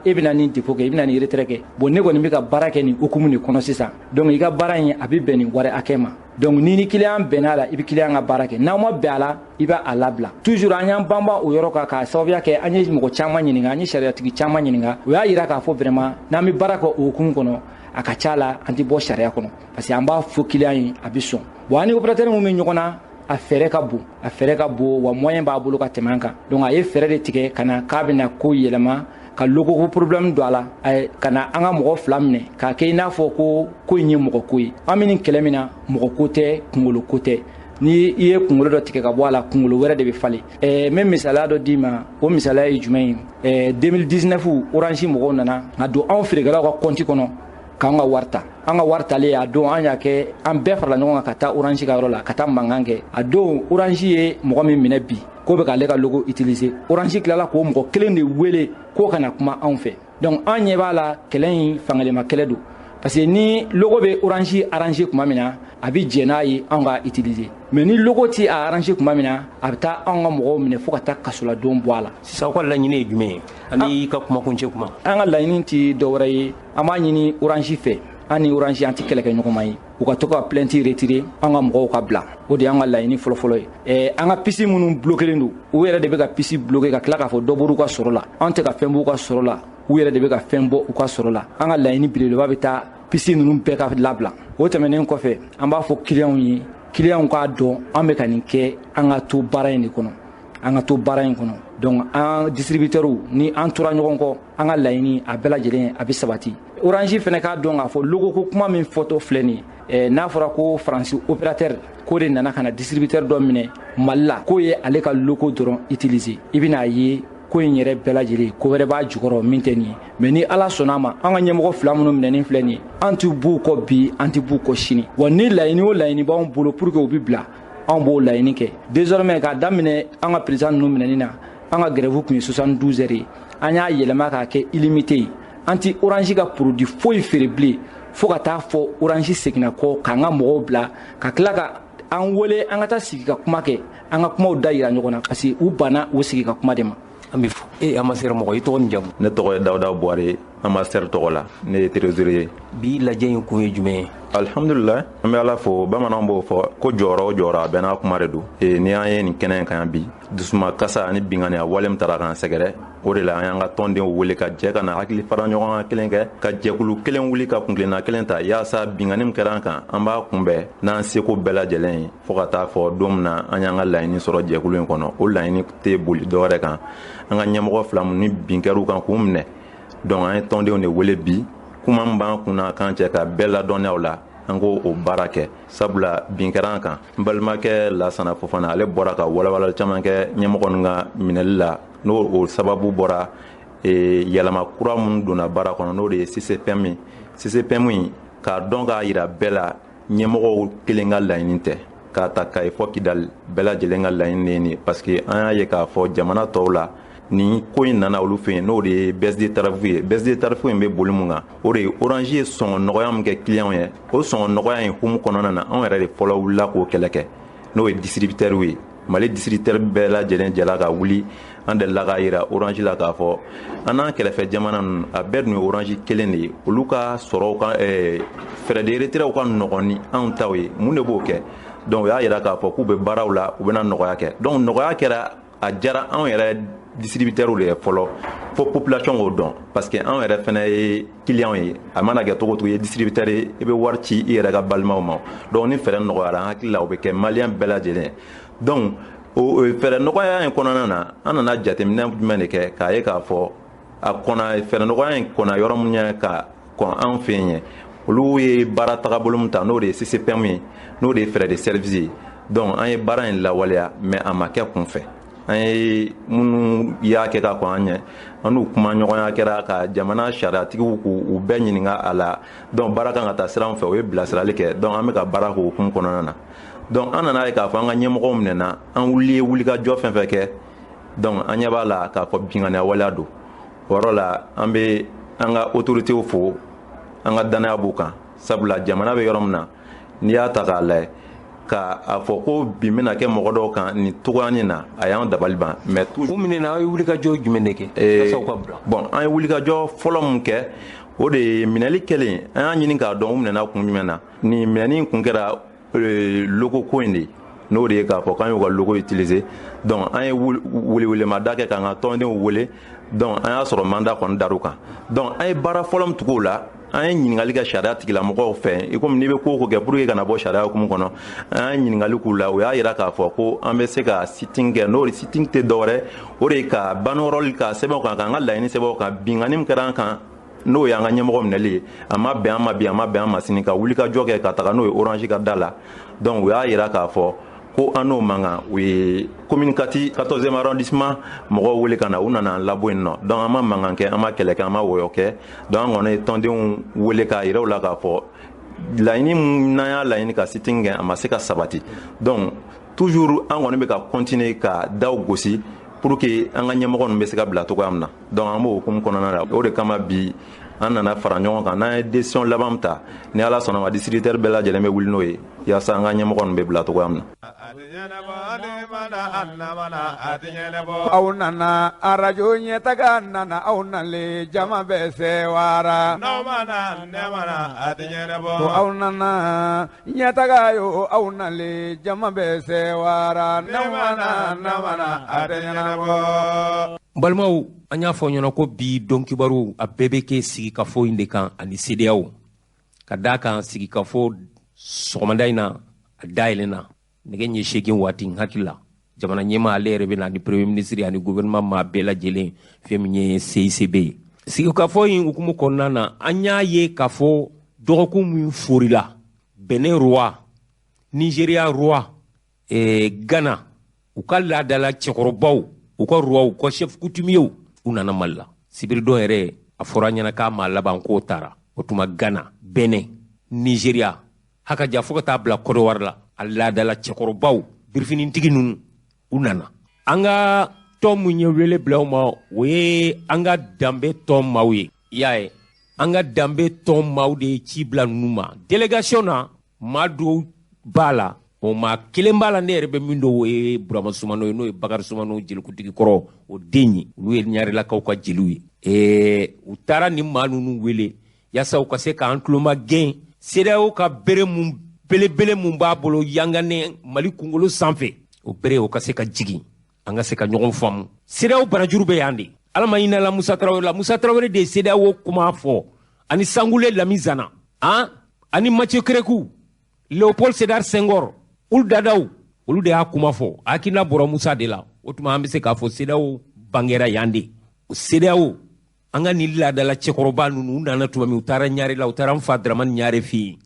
e bɛna nin dépôt kɛ i bɛna nin retraite kɛ bon ne kɔni bɛ ka baara kɛ nin hukumu de kɔnɔ sisan donc i ka baara in a bɛ bɛn nin wari hakɛ ma donc ni client benala ibi client ka baara kɛ n'a ma bɛn a la i b'a a labila toujours an y'an banba o yɔrɔ kan k'a sababuya kɛ an ye mɔgɔ caman ɲininka an ye sariyatigi caman ɲininka o y'a yira k'a fɔ vraiment n'an bɛ baara kɛ o hukumu kɔnɔ a ka ca la an tɛ bɔ sariya kɔnɔ parce que an b'a fɔ client ye a bɛ sɔn bon an ni opérateur min bɛ ɲɔgɔn na a fɛrɛ ka bon wa moyen b'a bolo ka tɛmɛ an kan donc a ye fɛrɛ de tigɛ ka na k'a bɛna ko yɛlɛma ka logo ko problème do a la ka na an ka mɔgɔ fila minɛ k'a kɛ i n'a fɔ ko in ye mɔgɔ ko ye an bɛ nin kɛlɛ min na mɔgɔ ko tɛ kunkolo ko tɛ ni i ye kunkolo dɔ tigɛ ka bɔ a la kunkolo wɛrɛ de bɛ falen n bɛ misaliya dɔ d'i ma o misaliya ye jumɛn ye 2019 orange mɔgɔw nana ka don anw feerekɛlaw ka compte kɔnɔ k'an ka wari ta an ka wari talen a don an y'a kɛ an bɛɛ farala ɲɔgɔn kan ka taa orange ka yɔrɔ la ka taa mankan kɛ a don orange ye mɔgɔ min minɛ bi k'o bɛ k'ale ka logo utiliser orange tilala k'o mɔgɔ kelen de wele k'o kana kuma anw fɛ donc an ɲɛ b'a la kɛlɛ in fangalema kɛlɛ don parce que ni logo bɛ orange arranger tuma min na a bɛ jɛ n'a ye anw ka utiliser mais ni logo ti a arranger tuma min na a bɛ taa anw ka mɔgɔw minɛ fo ka taa kasoladon bɔ a la sisan aw ka laɲini ye jumɛn ye ani ka kumakuncɛ kuma an ka laɲini ti dɔwɛrɛ ye an b'a ɲini orange fɛ an ni orange an tɛ kɛlɛ kɛ ɲɔgɔn ma ye u ka to ka plainte retirer an ka mɔgɔw ka bila o de y'an ka laɲini fɔlɔfɔlɔ ye an ka pisi minnu bloquelen don u yɛrɛ de bɛ ka pisi bloquer ka tila k'a fɔ dɔ bɔr'u ka sɔrɔ la an tɛ ka fɛn bɔ u ka sɔrɔ la u yɛrɛ de bɛ ka fɛn bɔ u ka sɔrɔ la an ka laɲini belebeleba bɛ taa pisi ninnu bɛɛ ka labila o tɛmɛnen kɔfɛ an b'a fɔ clients ye clients k'a dɔn an bɛ ka nin kɛ an ka to baara in de kɔnɔ an ka to baara in kɔnɔ donc an distributeurs ni an tora ɲɔgɔn kɔ an ka laɲini a bɛɛ lajɛlen a bɛ sabati orange fɛnɛ k'a dɔn k'a fɔ logo ko kuma min fɔtɔ filɛ nin ye n'a fɔra ko faransi opérateur k'o de nana ka na distributeur dɔ minɛ mali la k'o ye ale ka logo dɔrɔn utiliser i bɛn'a ye ko in yɛrɛ bɛɛ lajɛlen ko wɛrɛ b'a jukɔrɔ min tɛ nin ye mais ni ala sɔnna a ma an ka ɲɛmɔgɔ fila minnu minɛnen filɛ nin ye an tɛ b'u kɔ bi an tɛ b'u kɔ sini wa ni laɲini o laɲini b'anw bolo pour que u bɛ bila anw b'o laɲini kɛ désormais k'a daminɛ an ka président ninnu minɛni na an ka grève tun ye 72 heures ye an y'a yɛlɛma k'a kɛ illimité ye an tɛ orange ka produit foyi feere bilen fo ka taa fɔ orange seginna kɔ k'an ka mɔgɔw bila ka tila ka an wele an ka taa sigi ka kuma kɛ an ka kumaw da yira ɲɔgɔn na parce que u banna o sigi ka kuma de ma an bɛ fɔ amaser mɔgɔ i tɔgɔ ni jamu ne tɔgɔ ye dawuda buware amaser tɔgɔ la ne ye trésorier bi lajɛ in kun ye jumɛn ye alhamdulillah an bɛ ala fo bamananw b'o fɔ ko jɔyɔrɔ o jɔyɔrɔ a bɛɛ n'a kuma de don ni an ye nin kɛnɛ in kan yan bi dusuma kasa ani bingani a wale min taara k'an sɛgɛrɛ o de la an y'an ka tɔndenw wele ka jɛ ka na hakili fara ɲɔgɔn kan kelen kɛ ka jɛkulu kelen wuli ka kunkilenna kelen ta yaasa bingani min kɛra an kan an b'a kunbɛn n'an seko bɛɛ lajɛlen ye fo ka taa fɔ don min na an y'an ka laɲini sɔrɔ jɛkulu in kɔnɔ o laɲini tɛ boli dɔwɛrɛ kan an ka ɲɛmɔgɔ fila min ni bin kɛr'u kan k'u minɛ donc an ye tɔndenw de wele bi kuma min b'an kunna k'an cɛ ka bɛɛ ladɔnniya o la an ko o baara kɛ sabula bin kɛra an kan n balimakɛ lasana fofana ale bɔra ka walawala caman kɛ ɲɛmɔgɔ ninnu ka minɛli la n'o o sababu bɔra yɛlɛma kura minnu donna baara kɔnɔ n'o de ye CCPM ye CCPM in k'a dɔn k'a yira bɛɛ la ɲɛmɔgɔw kelen ka laɲini tɛ k'a ta Kayi fɔ Kidali bɛɛ lajɛlen ka laɲini de ye nin parce que an y'a ye k'a fɔ jamana tɔw la ni ko in nana olu fɛ yen n'o de ye baisse de tarif ye baisse de tarif in bɛ boli mun kan o de ye orange ye sɔngɔ nɔgɔya min kɛ client ye o sɔngɔ nɔgɔya in humu kɔnɔna na anw yɛrɛ de fɔlɔ wulila k'o kɛlɛ kɛ n'o ye distributeur ye mali distributeur bɛɛ lajɛlen jɛla ka wuli an delila k'a yira orange la k'a fɔ an n'an kɛrɛfɛ jamana ninnu a bɛɛ dun ye orange kelen de ye olu ka sɔrɔw ka frais de retrait ka nɔgɔn ni anw taw ye mun de b'o kɛ donc o y'a yira k'a fɔ k'u bɛ baaraw la u bɛna nɔgɔya kɛ donc nɔgɔya kɛra a diyara anw yɛrɛ distributeurs de ye fɔlɔ fo population k'o dɔn parce que anw yɛrɛ fɛnɛ ye client ye a mana kɛ cogo o cogo i ye distributeur ye i bɛ wari ci i yɛrɛ ka balimaw ma donc ni fɛɛrɛ nɔgɔyara an hakili la o bɛ kɛ malien bɛɛ lajɛlen donc o fɛɛrɛ nɔgɔya in kɔnɔna na an nana jateminɛ jumɛn de kɛ k'a ye k'a fɔ a kɔnɔ fɛɛrɛ nɔgɔya in kɔnɔ yɔrɔ min ye ka kɔn anw fɛ yen olu ye baara tagabolo min ta n'o de ye CCPM ye n'o de ye frais de service ye donc an ye baara in lawaleya mais a ma kɛ kunfɛ an ye minnu y'a kɛ ka kɔn an ɲɛ an n'u kuma ɲɔgɔnya kɛra ka jamana sariyatigiw k'u bɛɛ ɲininka a la donc baara kan ka taa sira min fɛ o ye bilasirali kɛ donc an bɛ ka baara k'o hukumu kɔnɔna na donc an nana ye k'a fɔ an ka ɲɛmɔgɔw minɛna an wuli ye wulikajɔ fɛn fɛn kɛ donc an ɲɛ b'a la k'a fɔ binganiya waleya don o yɔrɔ la an bɛ an ka autorités fo an ka danaya b'u kan sabula jamana bɛ yɔrɔ min na n'i y'a ta k'a lajɛ k'a fɔ ko bi bɛna kɛ mɔgɔ dɔw kan nin togoyanin na a y'an dabali ban mais u minɛna aw ye wulikajɔ jumɛn de kɛ ka bila bon an ye wulikajɔ fɔlɔ min kɛ o de ye minɛli kɛlen an y'a ɲini k'a dɔn u minɛna kun jumɛn na nin minɛni kun kɛra logo ko indi no de ka fo kan yo logo utiliser donc an wele ma da ke kan ka tonde wele donc an ya sɔrɔ mandat kɔni dar'o kan donc an ye baara fɔlɔ min tugu o la an ye ɲininkali kɛ sariya tigilamɔgɔw fɛ i komi n'i bɛ ko o ko kɛ pour que kana bɔ sariya hukumu kɔnɔ an ye ɲininkali k'u la o y'a yira k'a fɔ ko an bɛ se ka sitting kɛ n'o sitting tɛ dɔwɛrɛ o de ye ka bannerole ka sɛbɛnw kan k'an ka laɲini sɛbɛnw kan binkani min kɛra an kan n'o y'an ka ɲɛmɔgɔ minɛli ye a ma bɛn an ma bi a ma bɛn an ma sini ka wuli ka jɔ kɛ ka taga n'o ye orange ka da la donc o y'a yira k'a fɔ ko an n'o mankan u ye commune 14e arrondissement mɔgɔw wele ka na u nana an labɔ yen nɔ donc an ma mankan kɛ an ma kɛlɛ kɛ an ma wɔyɔ kɛ donc an kɔni ye tɔndenw wele k'a yira u la k'a fɔ laɲini n'an y'a laɲini ka sitting kɛ a ma se ka sabati donc toujours an kɔni bɛ ka continuer ka daw gosi pour que an ka ɲɛmɔgɔ ninnu bɛ se ka bila cogoya min na donc an b'o hukumu kɔnɔna la o de kama bi an nana fara ɲɔgɔn kan n'an ye décision laban min ta ni ala sɔnna ma districteur bɛɛ lajɛlen bɛ wuli n'o ye yaasa an ka ɲɛmɔgɔ ninnu bɛ bila cogoya min na. aw nana arajo ɲɛtaga nana aw nalen jama bɛɛ sɛwara ko aw nana ɲɛtaga yo aw nalen jama bɛɛ sɛwara namana a tɛ ɲɛnabɔ. balimaw an y'a fɔ ɲɔgɔn ko bi don kibaru a bɛɛ bɛ kɛ sigikafo in de kan ani CEDEAO ka d'a kan sigikafo sɔgɔmada in na a dayɛlɛnna nɛgɛ ɲɛ 8 waati n hakili la jamana ɲɛmaa ale yɛrɛ bɛ na ni premier ministre ani gouvernement maa bɛɛ lajɛlen fɛn min ye CICB ye sigikafo in hukumu kɔnɔna na an y'a ye k'a fɔ dɔgɔkun min forila Benin roi Nigeria roi Ghana u ka laadala cɛkɔrɔbaw u ka roi u ka chef coutumier u nana Mali la sibiridon yɛrɛ a fɔra ɲɛna k'a ma laban k'o taara o tuma Ghana Benin Nigeria haka ja fo ka taa bila Côte d'Ivoire la a laadala cɛkɔrɔbaw birifinintigi ninnu u nana an ka tɔn mun ye wele bila u ma o ye an ka danbe tɔn maaw ye i y'a ye an ka danbe tɔn maaw de ye ci bila ninnu ma délégation na maa dɔw b'a la o maa kelen b'a la ne yɛrɛ bɛ min dɔn o ye Burama Sumano ye n'o ye Bakari Sumano jelikutigi kɔrɔ o den ye olu ye Ɲarelakaw ka jeliw ye u taara nin maa ninnu wele yaasa u ka se k'an tuloma gɛn CEDEAO ka bere mun belebele mun b'a bolo yanganen Mali kunkolo sanfɛ o bere o ka se ka jigin an ka se ka ɲɔgɔn faamu CEDEAO barajuru bɛ yan de ala ma hinɛ la Musa Tarawele de ye CEDEAO kuma fɔ ani Sangule Lami Zana ani Mathieu Kérékou Léopold Sédar Senghor olu dadaw olu de y'a kuma fɔ hakilina bɔra Musa de la o tuma an bɛ se k'a fɔ CEDEAO bangera yan de o CEDEAO an ka nin laadala cɛkɔrɔba ninnu u nana tuma min u taara Ɲare la u taara n fa Daramani Ɲare fɛ yen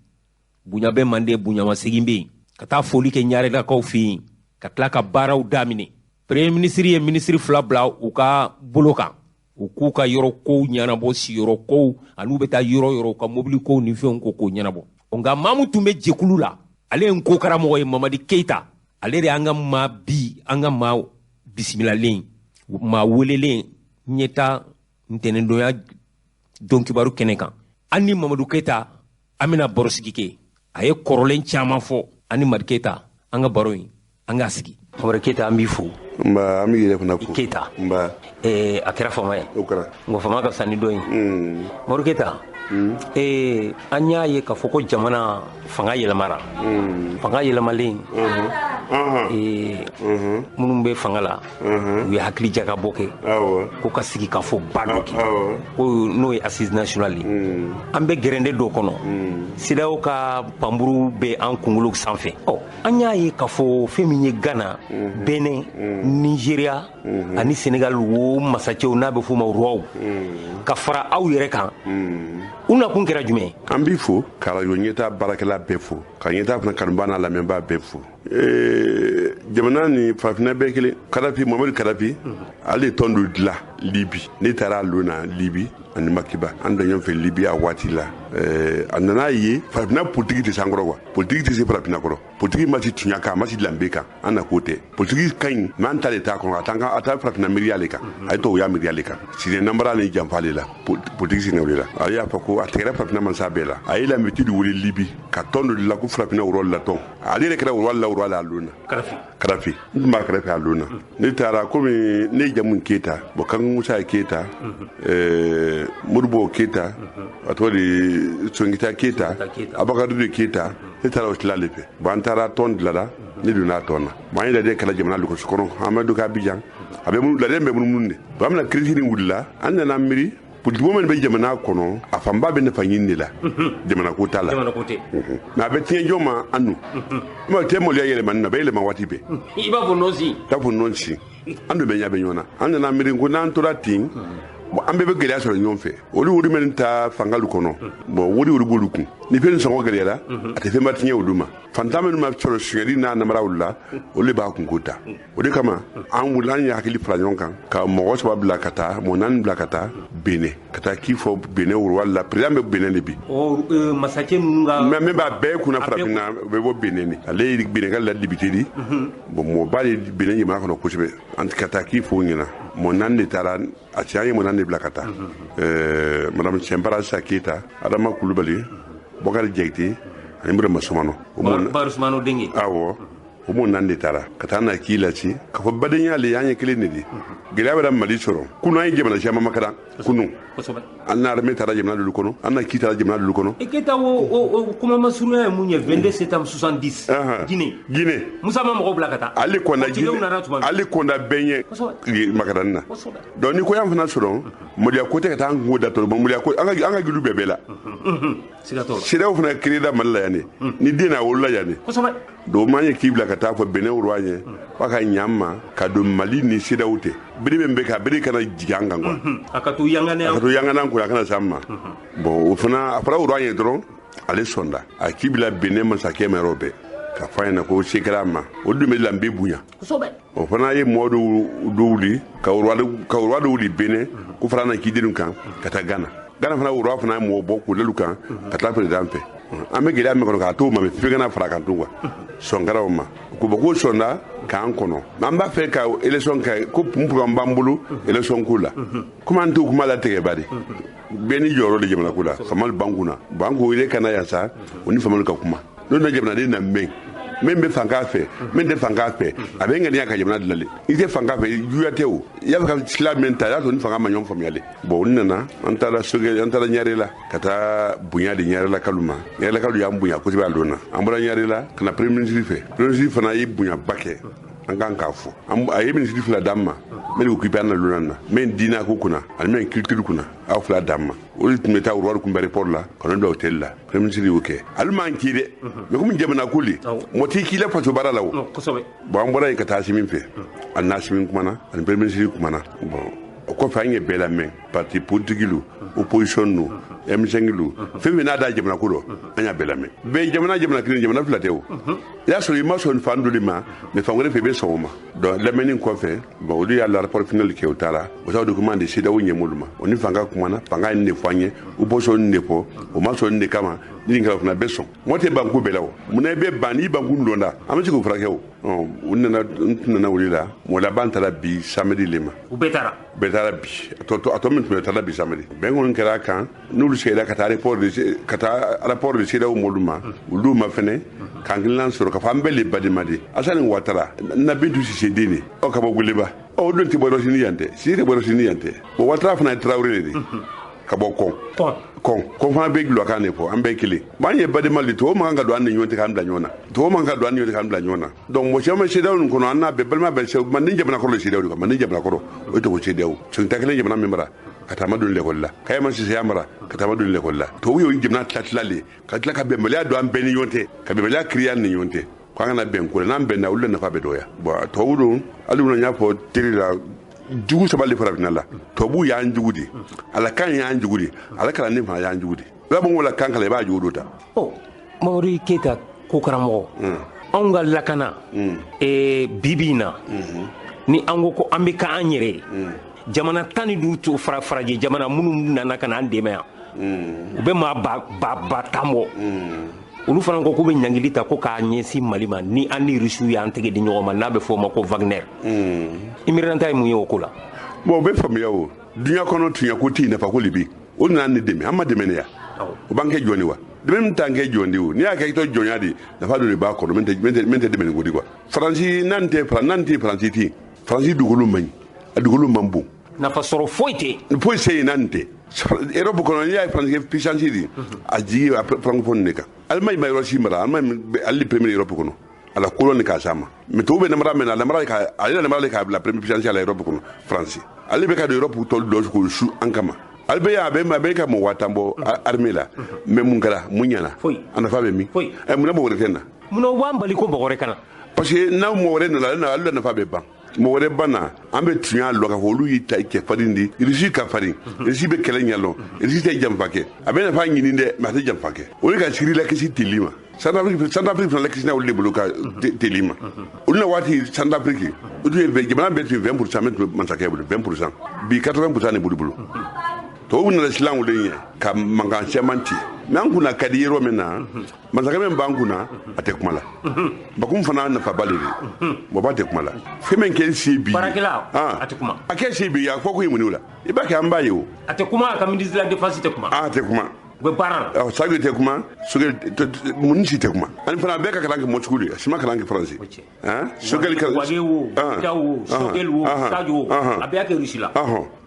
bonya bɛ Mande bonyamasegin bɛ yen ka taa foli kɛ Ɲarelakaw fɛ yen ka tila ka baaraw daminɛ premier ministre ye ministre 2 bila u ka bolo kan u k'u ka yɔrɔ kow ɲɛnabɔ siyɔrɔ kow an'u bɛ taa yɔrɔ yɔrɔ u ka mobili kow ni fɛnw ko k'o ɲɛnabɔ nka maa min tun bɛ jɛkulu la ale ye n ko karamɔgɔ ye Mamadi Keita ale de y'an ka maa bi an ka maa bisimilalen maa welelen ɲɛta ntɛnɛndonya don kibaru kɛnɛ kan an ni Mamadu Keita an bɛna baro sigi kɛ a ye kɔrɔlen caman fɔ an ni Madi Keita an ka baro in an k'a sigi Mamadu Keita an b'i fo nba an b'i yɛrɛ fana fo Keita nba a kɛra fama ye o kɛra nka fama ka fisa ni dɔ ye Mamadu Keita an y'a ye k'a fɔ ko jamana fanga yɛlɛmara fanga yɛlɛmalen minnu bɛ fanga la u ye hakili jagabɔ kɛ ko ka sigi ka fɔ ba dɔ kɛ ko n'o ye assise nationale ye an bɛ gɛrɛnde dɔ kɔnɔ CEDEAO ka panburu bɛ an kunkolo sanfɛ an y'a ye k'a fɔ fɛn min ye Ghana Benin Nigeria ani Senegal o masacɛw n'a bɛ f'o ma roi ka fara aw yɛrɛ kan u nakun kɛra jumɛn an b'i fo ka radio ɲɛtaa baarakɛla bɛɛ fo ka ɲɛtaa fana kanubaa n'a lamɛnbaa bɛɛ fo jamana ni farafinna bɛɛ kelen Kadafi Mamadu Kadafi ale tɔn dɔ dilan Libi ne taara a lona Libi ani Makiba an da ɲɔgɔn fɛ Libi a waati la a nana ye farafinna politiki tɛ s'an kɔrɔ quoi politiki tɛ se farafinna kɔrɔ politiki ma se tuɲa kan a ma se danbe kan an na k'o tɛ politiki ka ɲi mais an ta de t'a kɔnɔ a taa farafinna miiriya le kan a ye tubabuya miiriya le kan Siré Nambara ni janfa le la politiki sinɛ o de la a y'a fɔ ko a tɛgɛra farafinna mansa bɛɛ la a ye lamɛtiri wele Libi ka tɔn dɔ dilan ko farafinna rôle la tɔn ale yɛrɛ kɛra rôle la a lona Kadafi n tun b'a kɛrɛfɛ a lona ne taara komi ne jamu Keita bon Kanku Musa ye Keita Modibo Keita a tɔgɔ de Sonkita Keita Abakari de Keita ne taara o tila de fɛ bon an taara tɔn dilara ne donna a tɔn na bon an ye lajɛ kɛla jamana lukosi kɔnɔ Amadu ka Abidjan a bɛ mun lajɛ bɛ mun de bon an bɛna crise ni wulila an nana miiri politique minnu bɛ jamana kɔnɔ a fanba bɛ nafa ɲini de la jamana ko t'a la mais a bɛ tiɲɛ jɔn ma an nu ma tɛ maloya yɛlɛmani na bɛ yɛlɛma waati bɛɛ i b'a fɔ nɔnsi t'a fɔ nɔnsi an dun bɛ ɲɛ bɛ ɲɔgɔn na an nana miiri ko n'an tora ten bon an bɛɛ bɛ gɛlɛya sɔrɔ ɲɔgɔn fɛ olu wuri minnu ta fangalu kɔnɔ bon wuri b'olu kun ni fɛn sɔngɔ gɛlɛyara a tɛ fɛnba tiɲɛ olu ma fantan minnu ma sɔrɔ suyɛli n'a namaraw la olu b'a kunko ta o de kama an wuli an ye hakili fara ɲɔgɔn kan ka mɔgɔ 3 bila ka taa mɔgɔ 4 bila ka taa Benin ka taa k'i fɔ Benin wurwali la président bɛ Benin de bi masakɛ ninnu ka mais min b'a bɛɛ kunna farafinna u bɛ bɔ Benin de ale ye Benin ka ladibité di bon mɔgɔba de Benin jamana kɔnɔ kosɛbɛ an ka taa k'i fɔ o ɲɛna mɔgɔ 4 de taara a cɛ an ye mɔgɔ 4 de bila ka taa madame Sɛnpara Keita Adama Kulubali Bokari Jekite ani Burama Sumano Baru Sumano dengi awɔ o mo nan de taara ka taa na k'i la ci ka fɔ badenya le an ye kelen de di gɛlɛya bɛ Mali sɔrɔ kunu an ye jamana caman makaran kunu an na armée taara jamana dolu kɔnɔ an na k'i taara jamana dolu kɔnɔ et Keita o kuma masurunya ye mun ye 22 septembre 70 Guinée Musa ma mɔgɔ bila ka taa ale kɔnda bɛɛ ɲɛ makaran na donc ni ko yan fana sɔrɔ mɔdiya ko tɛ ka taa an kungo da tɔrɔ mɔdiya ko an ka gilu bɛɛ la sidaw fana créé da Mali la yan ni den na wolola yan donc man ye k'i bila ka taa fɔ Benin roi ɲɛ f'a ka ɲa ma ka don Mali ni sidaw tɛ bere bɛ ka bere kana jigin an kan quoi a ka to yangana ko a kana s'an ma bon o fana a fɔra roi ɲɛ dɔrɔn ale sɔnda a k'i bila Benin masakɛ ma yɔrɔ bɛɛ ka f'a ɲɛna ko se kɛra a ma o dun bɛ lanbe bonya o fana ye mɔgɔ dɔ wuli ka roi dɔ wuli Benin ko fara na k'i denw kan ka taa Ghana fana roi fana ye mɔgɔ bɔ k'u lelu kan ka taa président fɛ an bɛ gɛlɛya min kɔnɔ k'a to ma mɛ f'i kana fara kan tun quoi sɔnkɛraw ma ko bɔ ko sɔnda k'an kɔnɔ an b'a fɛ ka élection kɛ ko programme b'an bolo élection ko la komi an t'o kuma latigɛ bari bɛɛ ni jɔyɔrɔ de jamana ko la Famali Banku na Banku yɛrɛ kana yan sa o ni Famali ka kuma n'o na jamanaden na mɛn min bɛ fanga fɛ min tɛ fanga fɛ a bɛ ŋaniya ka jamana dilanle i tɛ fanga fɛ juguya tɛ o i y'a fɛ ka sila min ta i y'a sɔrɔ ni fanga ma ɲɔgɔn faamuyale bon olu nana an taara Ɲare la ka taa bonya de Ɲarela kalu ma Ɲarela kalu y'an bonya kosɛbɛ a don na an bɔra Ɲare la ka na premier ministre fɛ premier ministre fana ye bonyaba kɛ an kan k'a fɔ a ye ministre 2 d'an ma min occupé an na lona na min diina ko kunna ani min culture kunna aw 2 d'an ma olu tun bɛ taa roi kun bɛ report la ka n'o bila hôtel la premier ministre y'o kɛ ale man k'i dɛ mais komi jamana ko le mɔgɔ t'i k'i la faso baara la o bon an bɔra yen ka taa Asimin fɛ ani Asimin kumana ani premier ministre kumana bon o kɔfɛ an ye bɛɛ lamɛn parti politique lu opposition nu M5 lu fɛn min n'a da jamana ko dɔ an y'a bɛɛ lamɛn bɛɛ jamana kelen jamana 2 tɛ o i y'a sɔrɔ i ma sɔn fan dɔ de ma mais fan wɛrɛ fɛ i bɛ sɔn o ma donc lamɛnni kɔfɛ bon olu y'a la rapport final kɛ o taara o taara document de CEDEAO ɲɛmɔgɔlu ma o ni fanga kumana fanga ye nin de fɔ an ye opposition nin de fɔ o ma sɔn nin de kama ni nin kɛra o fana bɛ sɔn mɔgɔ tɛ banku bɛɛ la o munna i bɛ ban n'i banku lɔnda an bɛ se k'o furakɛ o u nana wuli la mɔgɔ laban taara bi samedi le ma u bɛɛ taara bi a tɔ min tun bɛ taara bi samedi bɛn kɔni kɛra a kan n'olu seginna ka taa rapport de CEDEAO mɔlu ma olu ma fɛnɛ k'an hakilina sɔrɔ k'a fɔ an bɛɛ le badenma de Asani Ouattara na Bintu Sise den de ka bɔ Weleba o don tɛ bɔ yɔrɔ sini yan tɛ Sise tɛ bɔ yɔrɔ sini yan tɛ bon Ouattara fana ye Traoré de ka bɔ kɔn fana bɛ gulɔ kan de fɔ an bɛɛ kelen bon an ye badenma de to o man kan ka don an ni ɲɔgɔn cɛ k'an bila ɲɔgɔn na to o man kan ka don an ni ɲɔgɔn cɛ k'an bila ɲɔgɔn na donc mɔgɔ caman CEDEAO nin kɔnɔ an n'a bɛɛ balima bɛɛ Manden jamana kɔrɔ CEDEAO de kan Manden jamana kɔrɔ o tɛ ko CEDEAO sunta kelen jamana min mara ka taama don l'école la Kayama Sise y'a mara ka taama don l'école la to y'o jamana tila le ka tila ka bɛnbaliya don an bɛɛ ni ɲɔgɔn cɛ ka bɛnbaliya créer an ni ɲɔgɔn cɛ k'an kana bɛn ko la n'an bɛnna olu de nafa bɛ dɔgɔya bon tubabu don hali n y'a fɔ teri la jugu saba de farafinna la tubabu y'an jugu de ala kan y'an jugu de ala kalanden fana y'an jugu de i b'a fɔ ko la kan kala i b'a jugu dɔ ta Mamadu Keita ko karamɔgɔ anw ka lakana bibi in na ni an ko ko an bɛ ka an yɛrɛ jamana 10 ni duuru to farajɛ jamana minnu nana ka na an dɛmɛ yan u bɛ maa ba tan bɔ olu fana ko bɛ ɲangili ta ko k'a ɲɛsin Mali ma ni an ni Rusiw y'an tɛgɛ di ɲɔgɔn ma n'a bɛ fɔ o ma ko Wagner i miiranta ye mun ye o ko la bon o bɛ faamuya o dunuya kɔnɔ tunya ko t'i nafa ko de bɛ o nana ne dɛmɛ an ma dɛmɛ ne ya o b'an kɛ jɔn de wa dɛmɛ min t'an kɛ jɔn de o n'i y'a kɛ i tɔ jɔnya de nafa dɔ de b'a kɔnɔ min tɛ dɛmɛ nin ko di quoi Faransi n'an tɛ Faransi ten Faransi dugukolo man ɲi a dugukolo man bon nafa sɔrɔ foyi tɛ foyi se nan tɛ Europe kɔnɔ n'i y'a ye France puissance di a jigi francophone de kan Allemagne ma yɔrɔ si mara Allemagne ale premier Europe kɔnɔ a la colonne k'a s'a ma mais tubabu bɛ namara min na ale namara k'a bila premier puissance a la Europe kɔnɔ France ale bɛ ka don Europe tɔw dɔ k'o su an kama ale bɛ a bɛ ka mɔgɔ 10 bɔ armée la mais mun kɛra mun ɲɛna a nafa bɛ min mun na mɔgɔ wɛrɛ tɛ na mun na b'an bali ko mɔgɔ wɛrɛ kana parce que n'aw mɔgɔ wɛrɛ nana ale nafa bɛ ban mɔgɔ wɛrɛ banna an bɛ tun y'a lɔ k'a fɔ olu y'i ta cɛ farin di Russie ka farin Russie bɛ kɛlɛ ɲɛdɔn Russie tɛ janfa kɛ a bɛ nafa ɲini dɛ mais a tɛ janfa kɛ olu ka Syrie lakisi teli ma Centrafrique fana lakisi olu de bolo ka teli ma olu na waati Centrafrique o tun ye jamana bɛɛ tun 20% min tun bɛ masakɛ bolo 20% bi 80% de b'olu bolo tubabu nana silan olu ye ka mankan caman ci mais an kunna ka di yɔrɔ min na masakɛ min b'an kunna a tɛ kuma la bakun fana nafaba de don baba tɛ kuma la fɛn min kɛ se bi baarakɛla a tɛ kuma a kɛ se bi a fɔ ko ye mun la i b'a kɛ an b'a ye o a tɛ kuma a ka ministre de la défense tɛ kuma a tɛ kuma u bɛ baara la sagi tɛ kuma mun si tɛ kuma ani fana bɛɛ ka kalan kɛ mɔcogo de a si ma kalan kɛ faransi sogɛli ka wage wo jaw wo sogɛli wo sajo wo a bɛɛ y'a kɛ Russie la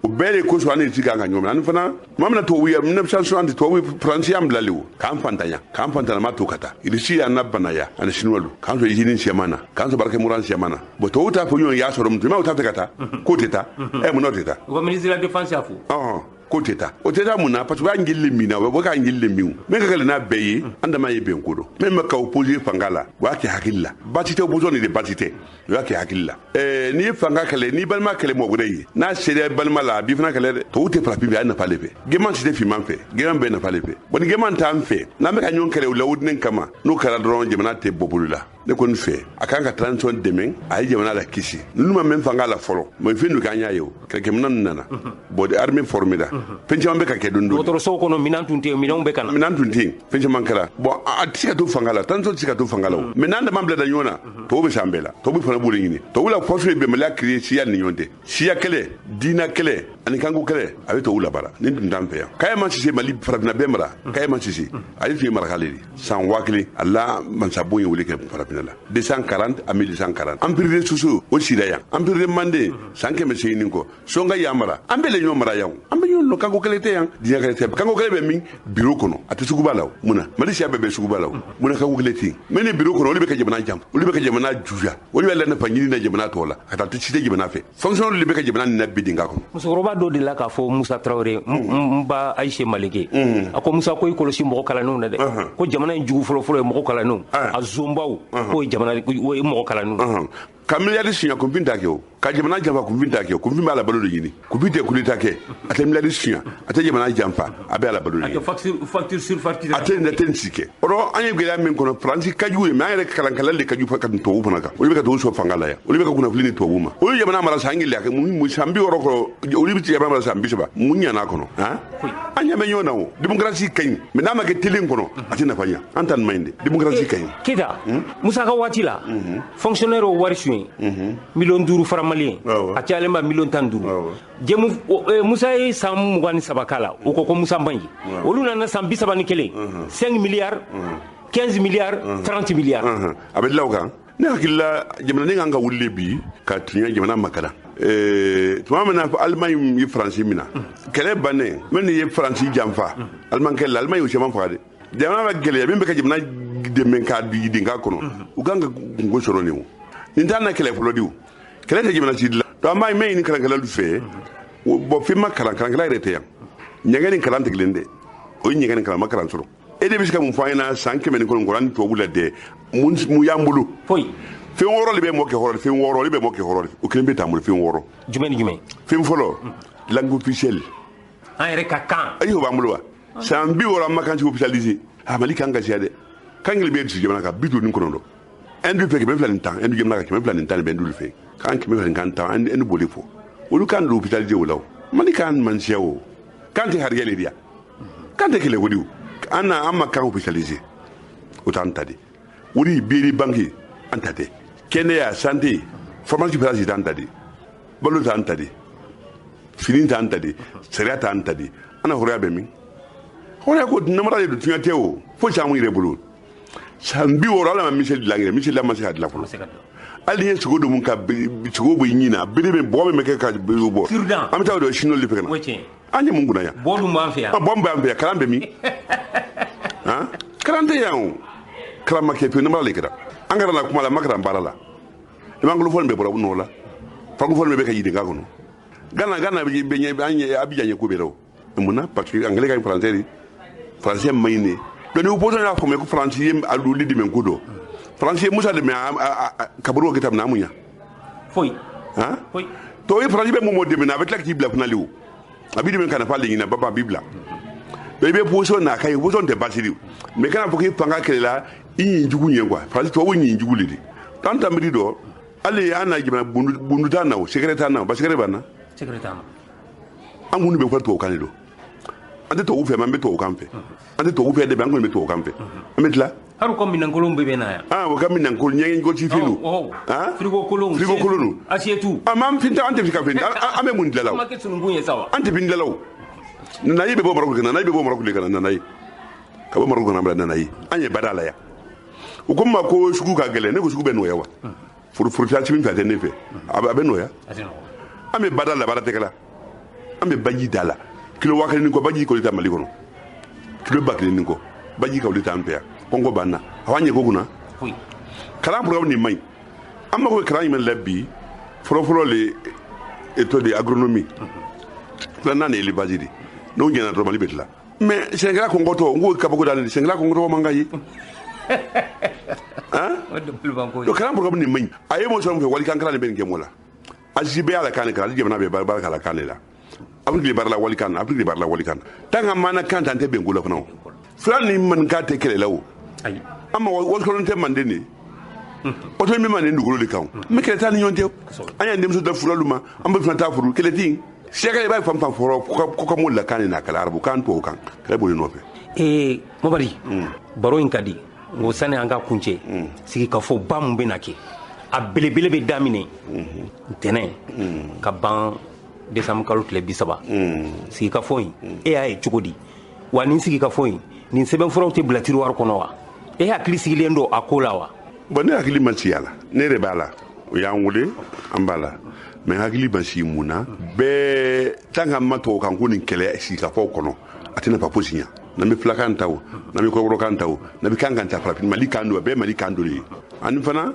o bɛɛ de kosɔn an de ti kan ka ɲɔgɔn minɛ ani fana maa min na tubabu ye 1960 tubabu faransi y'an bilali o k'an fantanya ma to ka taa Russie y'an na banaya ani Chinois do k'an sɔrɔ usine siaman na k'an sɔrɔ baarakɛminɛn siaman na bon tubabu t'a fɔ ɲɔgɔn y'a sɔrɔ mun tuma o t'a fɛ ka taa k'o tɛ taa mun n'o tɛ taa u ka ministre de la défense y'a fɔ k'o tɛ taa o tɛ taa mun na parce que u y'a ɲɛli min na u bɛ k'a ɲɛli min min ka gɛlɛn n'a bɛɛ ye an dama ye bɛn ko dɔn min bɛ ka opposer fanga la u y'a kɛ hakili la baasi tɛ opposition de baasi tɛ u y'a kɛ hakili la n'i ye fanga kɛlɛ n'i balima kɛlɛ mɔgɔ wɛrɛ ye n'a sera balima la a b'i fana kɛlɛ dɛ tubabu tɛ farafin fɛ a ye nafa de fɛ gɛman si tɛ finman fɛ gɛman bɛɛ nafa de fɛ bon ni gɛman t'an fɛ n'an bɛ ka ɲɔgɔn kɛlɛ o lawudinen kama n'o kɛra dɔrɔn jamana tɛ bɔ bolo la ne kɔni fɛ a kan ka transition dɛmɛ a ye jamana la kisi ninnu ma mɛn fanga la fɔlɔ mais fɛn dɔ k'an y'a ye o kɛlɛkɛminɛn ninnu nana bon armée formée la fɛn caman bɛ ka kɛ don don dɔgɔtɔrɔsow kɔnɔ minɛn tun tɛ yen minɛnw bɛ ka na minɛn tun tɛ yen fɛn caman kɛra bon a tɛ se ka to fanga la transition tɛ se ka to fanga la o mais n'an dama bila da ɲɔgɔn na tubabu bɛ s'an bɛɛ la tubabu fana b'o de ɲini tubabu la force ye bɛnbaliya créer siya ni ɲɔgɔn tɛ siya kɛlɛ diinɛ kɛlɛ ani kanko kɛlɛ a bɛ tubabu labara nin tun t'an fɛ yan Kayama Sise Mali farafinna bɛɛ mara Kayama Sise ale tun ye marakale de san 1000 ala mansabon ye wele kɛ farafinna la 240 à 1240 empire de Soso o sira yan empire de Mande san 180 kɔ Songa yamara an bɛɛ le ɲɔgɔn mara yan an bɛ ɲɔgɔn dɔn kanko kɛlɛ tɛ yan diɲɛ kɛlɛ tɛ kanko kɛlɛ bɛ min bureau kɔnɔ a tɛ suguba la o munna Mali siya bɛɛ bɛ suguba la o munna kanko kɛlɛ tɛ yen mais ni bureau kɔnɔ olu bɛ ka jamana jam olu bɛ ka jamana juya olu bɛ la nafa ɲini na jamana tɔw la ka taa cité jamana fɛ fonctionnaire olu bɛ ka jamana nin bidin ka kɔnɔ musokɔrɔba dɔ de la k'a fɔ Musa Traoré n ba Ayise Malike a ko Musa ko i kɔlɔsi mɔgɔ kalannenw na dɛ ko jamana in jugu fɔlɔ-fɔlɔ ye mɔgɔ kalannenw a zonbaw k'o ye jamana o ye mɔgɔ kalannenw ka miliyari siɲɛ kunfin t'a kɛ o ka jamana janfa kunfin t'a kɛ o kunfin b'a la balo de ɲini kunfin tɛ kuli t'a kɛ a tɛ miliyari siɲɛ a tɛ jamana janfa a bɛ a la balo de ɲini facture sur facture a tɛ nin si kɛ o an ye gɛlɛya min kɔnɔ faransi ka jugu ye mais an yɛrɛ kalankalali de ka jugu ka tɛmɛ tubabu fana kan olu bɛ ka tubabu sɔrɔ fanga la yan olu bɛ ka kunnafoni di tubabu ma olu jamana mara san gɛlɛya kɛ mun san 60 kɔnɔ olu bɛ jamana mara san 30 mun ɲana kɔnɔ an ɲɛ bɛ ɲɔgɔn na o démocratie ka ɲi mais n'a ma kɛ telen kɔnɔ a tɛ nafa ɲɛ an ta nin ma ɲi dɛ démocratie ka ɲi Keyita Musa ka waati la fonctionnaire o wari su ye million 5 francs malien a cayalen ba million 15 jemu Musa ye san 23 kala o ko Musa Banji olu nana san 31 5 milliards 15 milliards 30 milliards a bɛ dilaw kan ne hakilila jamana kan ka wuli bi ka tiɲɛ jamana makara tuma min na Allemagne ye Faransi minɛ kɛlɛ bannen min ye Faransi janfa Allemagne kɛlɛ la Allemagne y'o caman faga dɛ jamana bɛ gɛlɛya min bɛ ka jamana dɛmɛ k'a di k'a kɔnɔ u kan ka kungo sɔrɔ nin o nin t'a na kɛlɛ fɔlɔ di o kɛlɛ tɛ jamana si dilan donc an b'a ye mɛ ɲini kalankɛlalu fɛ bon fɛn ma kalan kalankɛla yɛrɛ tɛ yan ɲɛgɛn ni kalan tɛ kelen dɛ o ye ɲɛgɛn ni kalan ma kalan sɔrɔ e de bɛ se ka mun fɔ an ɲɛna san 100 ni kɔnɔ ni tubabu la dɛ mun y'an bolo foyi fɛn 6 de bɛ mɔ kɛ hɔrɔn fɛn 6 de bɛ mɔ kɛ hɔrɔn o kelen bɛ t'an bolo fɛn 6 jumɛn ni jumɛn fɛn fɔlɔ langue officielle an yɛrɛ ka kan ayi o b'an bolo wa san 60 an ma kan officialisé Mali kan ka siya dɛ kan ngeli bɛ dusu jamana kan 59 endu fɛ kɛmɛ 2 ni tan endu jamana kan kɛmɛ 2 ni tan bɛ endu fɛ kan kɛmɛ 2 ni kan tan endu boli fɔ olu kan do officialisé o la Mali kan man siya o kan tɛ harigɛli dia kan tɛ kɛlɛ wodi an ma kan officialisé o t'an ta de wodi biiri banque an ta tɛ kɛnɛya santé formation place t'an ta de balo t'an ta de fini t'an ta de sariya t'an ta de an na hɔrɔnya bɛ min hɔrɔnya ko namara de do tuɲɛ tɛ o fo caman yɛrɛ bolo san 60 ala ma Michel Langere Michel la ma se ka dilan fɔlɔ ali ye sugo do mun ka sugo bo nyina biri be bo me ke ka be bo am taw do chino le pekna anye mun guna ya bo dum ban fe ya bo ban fe kalambe mi ha kalante yawo kalama ke pe no mala lekra angara la kuma la makra barala e mangulu fon be bora no la fangu fon be ka yide ga kono gana be nye anye abija nye ko be raw muna parce que anglais ka français mayne do ni upoto na ko me ko français yem alu lidi men kudo français musa de me kaburo kitab na munya foi hein foi to yi français be mo de me na avec la bible na liwo abi de men kana parler na baba bible be be position na kai position de basiri me kana foki panga kelela yi njugu nye kwa français to woni njugu lidi tanta mi do ale ana jima bundu tana o secrétaire na ba secrétaire bana secrétaire amunu be ko to kanido ande to ufe mambe to kampe ande to ufe de bango me to kampe ametla haru ko minan kolon be na ya o kam minan kol nyen go ci filu ha frigo kolon asietu amam finta ante fika finta ame mun dalaw ma ke sunu bunye sawa ante bin dalaw na yibe bo maroko kana na yibe bo maroko le kana na yi ka bo maroko na na yi anye badala ya o ko ma ko shugu ka gele ne ko shugu be no yawa furu ta ci min fa ne fe abe no ya ame badala barate kala ame baji dala kilo wakali ni ko baji ko lita mali kono kilo bakli ni ko baji ka lita ampea kongo banna awanye ko kuna oui kala programme ni may amma ko kala men labbi foro le étude de agronomie plana ne li bazidi no ngena do mali betla mais sengla ko ngoto ngo ka bako dal sengla ko ngoto mangayi hein do kala programme ni may ayi mo so mo wali kan kala ne ben gemola ajibe ala kan kala jibna be baraka kala kanela Afrique de Barla Walikan, Afrique de Barla Walikan. Tanga mana kanta ante bengola kono. Flan ni man kate kele lawo. Ayi. Ama won kono te mandeni. Oto mi man ndugolo de kaw. Me kele tan nyonte. Anya ndem so da furaluma, amba fanta furu kele tin. Sheka ba fam fam foro ko mo la kan na kala arabu kan to kan. Kele bo no fe. Mobari. Baro in kadi. Ngo sane anga kunche. Sigi ka fo bam be nake. A belebele be damine. Tene. Ka ban décembre kalo tile 30 sigi ka foyi e ya e cogodi wa nin sigi ka foyi nin seben furaw te bla tiroir kono wa e hakili sigilen do akola wa bone hakili man siyala ne re bala o ya ngule ambala me hakili ban si muna be tanga mato kan ko nin kele sigi ka fo kono atina pa posinya na mi flakan taw na mi ko kan taw na bi kan ta fla mali kando be mali kando li an fana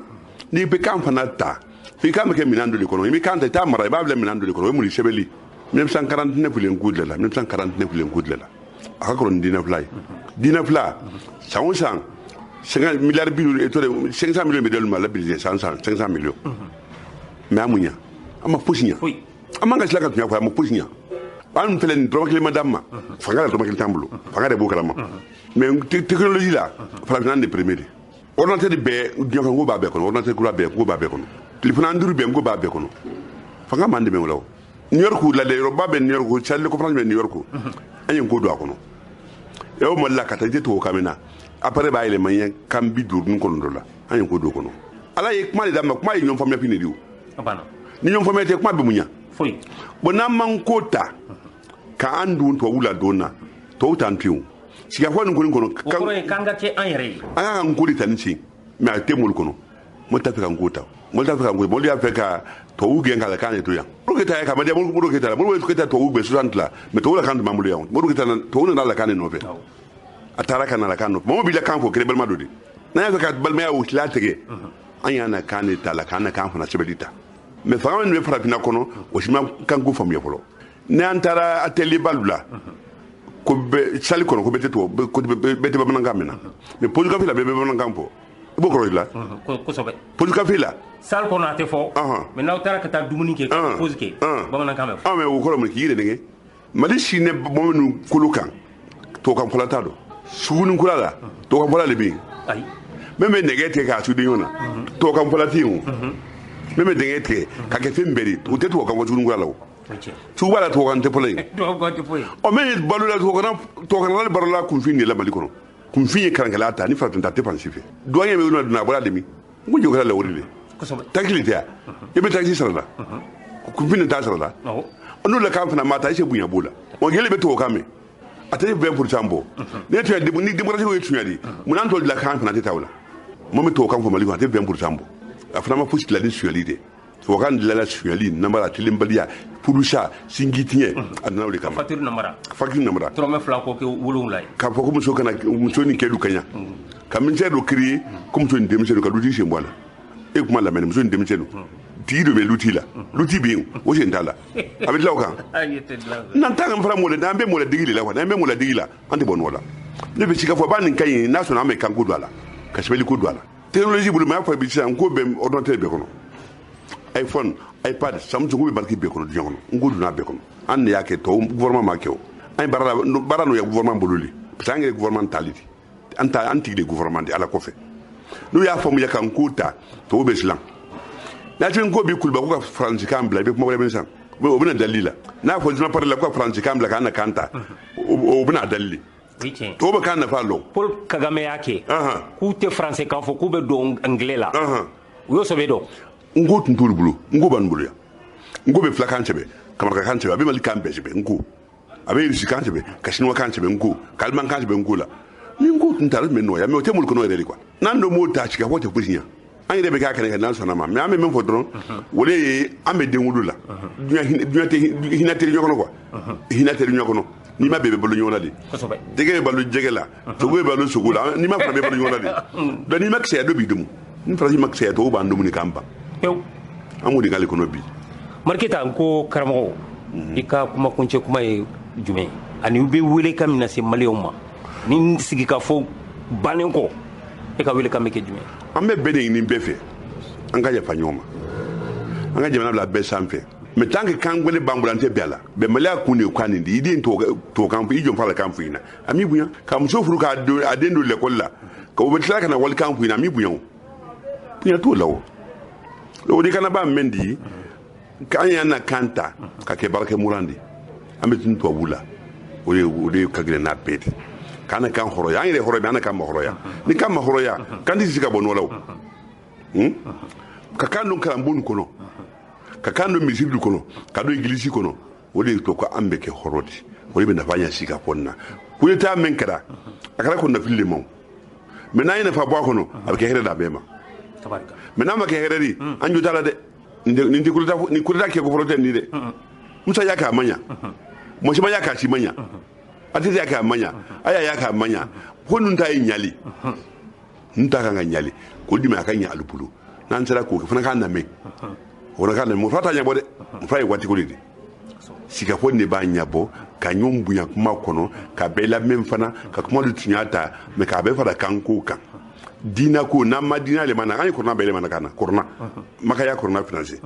ni be kan fana ta fi kam ke minando le kono mi kanta ta mara ba bla minando le kono mu li sebeli 1949 len gudlela 1949 len gudlela aka ko dina fly sang 50 milliards bi to 500 millions de dollars la bi 500 millions mais amunya ama posinya ama nga slaka tunya ko ama posinya an felen drokle madame fanga to makil tambulo fanga de bokala ma mais technologie là fala nan de premier ordinateur de be nyoko ngo ba be kono ordinateur ko be ko ba be kono telefone anduru be ngo ba be kono fanga mande be wala New York la de roba be New York challe ko France be New York anyen ko do akono e o mo la kata je to kamena après ba ile manyen kam bi dur nun kono do la anyen ko do kono ala ye kuma le dama kuma ye nyom famia pini diu abana ni nyom famia te kuma be munya foi bona man kota ka andu to wula dona to tantiu siga ko nun kono ko kanga ke anyere anga nguli tanchi me atemul kono mo ta fika ngota mo ta fika ngota mo dia fika to uge ngala kan to ya mo ke ta ka ma dia mo ke ta mo ke ta to ugbe susant la me to la kan ma mo ya mo ke ta to na la kan no fe atara kan la kan no mo bi la kan ko kre bel madudi na ya fika bel me ya utla tege anya na kan ta la kan fo na sebelita me fa me fra pina kono o shima kan go fam ya folo ne antara ateli balula ko be sali kono ko bete to ko bete ba nangamena me poju ka fila be nangampo ibo ko la ko sobe poju ka fila sal kono ate fo me na utara ka ta dumuni ke poju ke ba nangame me wo ko mo ki yire denge mali shine mo nu kulukan to kan fulata do sunu kulala to kan fulala bi ai me negete ka su dinyona to kan fulati hu me dengete ka ke femberi o te to kan wo sunu kulala tu wala to kan te polay o me balu la to kan la barola kun fini la maliko kun fini kan kala ta ni fatin ta te pansife doanye me na bola de mi ngo jo kala la wori le takili ta e be takili sala kun fini ta sala onu la kan fana mata ise bunya bola o gele be to kame atay 20% bo ne to de ni demokrasi o etunya di mun an to la kan fana te tawla mo me to kan fo maliko ate 20% bo a fana ma fosi la ni suyali de fo kan la suyali namara tilimbaliya purusha singitiye adna wuli kama facture namara trome flanko ke wulunlay ka fo ko muso kana muso ni kedu kanya kam nse do kri ko muso ni demse do ka luti shembwana e kuma la men muso ni demse do ti do be luti la luti bi o se ndala abi law kan nan tanga fara mo le dambe mo le digili la wa dambe mo le digila ante bon wala ne be sika fo ba nin kay na so na me kan ko dwala ka sebeli ko dwala technologie bulu ma fa bi san ko be ordinateur be kono iPhone iPad Samsung ko be barki be kono jongo ngudu na be kono an ya ke to gouvernement ma ke o ay bara no ya gouvernement boluli tangere gouvernement taliti anta anti de gouvernement ala ko fe no ya famu ya kan kuta to be islam na tin ko bi kulba ko France kambla be mo be san o bina dalila na ko jina parla ko France kambla kana kanta o bina dalili to ba kana fa lo Paul Kagame yake ku te français kan fo ku be do anglais la yo so be do ngo tuntulu bulu ngo ban bulu ya ngo be flakan chebe kamar kan chebe abi mali kan be chebe ngo abi risi kan chebe kashinwa kan chebe ngo kalman kan chebe ngo la ni ngo tuntalo me no ya me o temul ko no re kwa nan do mo ta chika fote kusinya an yede be ka kan nan sona ma me ame men fodron wole ame de ngulu la dunya te hinateri nyokono kwa hinateri nyokono ni ma bebe bolu nyona de dege balu jegela to go balu sugula ni ma fa be balu nyona de do ni maxe do bi dum ni fra maxe to ba ndum ni kamba yow amudi gal ko no bi marketa ko karamo ika kuma kunce kuma jume ani be wele kam na se maliyoma ni sigi ka fo banen ko e ka wele kam ke jume ambe bede ni befe anga ya fanyoma anga je na be samfe me tanke kangwele bambulante biala be mala kune kwani ndi idi to kampu ijo fala kampu ina ami buya kam so furu ka adendo le kolla ko be tla kana wal kampu ina ami buya punya to lawo lo di kana ba mendi kanya na kanta ka ke barke murandi ami tin to bula o de ka gele na peti kana kan horoya ani de horoya ana kan horoya ni kan horoya kan di sika bono lawo ka kan non kan bon kono ka kando misiru kono kado iglisi kono wole to ko ambe ke horodi wole be nafanya sika ponna kuleta menkara akara ko na fille mo mena ina fa bwa kono abke here da bema tabaraka mena ma ke here ri anju dala de ni kuleta ke ko forote ni de musa yaka manya mo shima yaka shi manya atiti yaka manya aya yaka manya honun ta nyali nta kan nyali ko dima kan nya alupulu nan sera ko fana kan na me wona kana mo fata nyabo de fay wati ko lidi sika fo ne ba nyabo ka nyumbu ya kuma kono ka bela mem fana ka kuma lu tunyata me ka be fara kanko kan dina ko na madina le mana kan ko na bele mana kana korna maka ya korna finance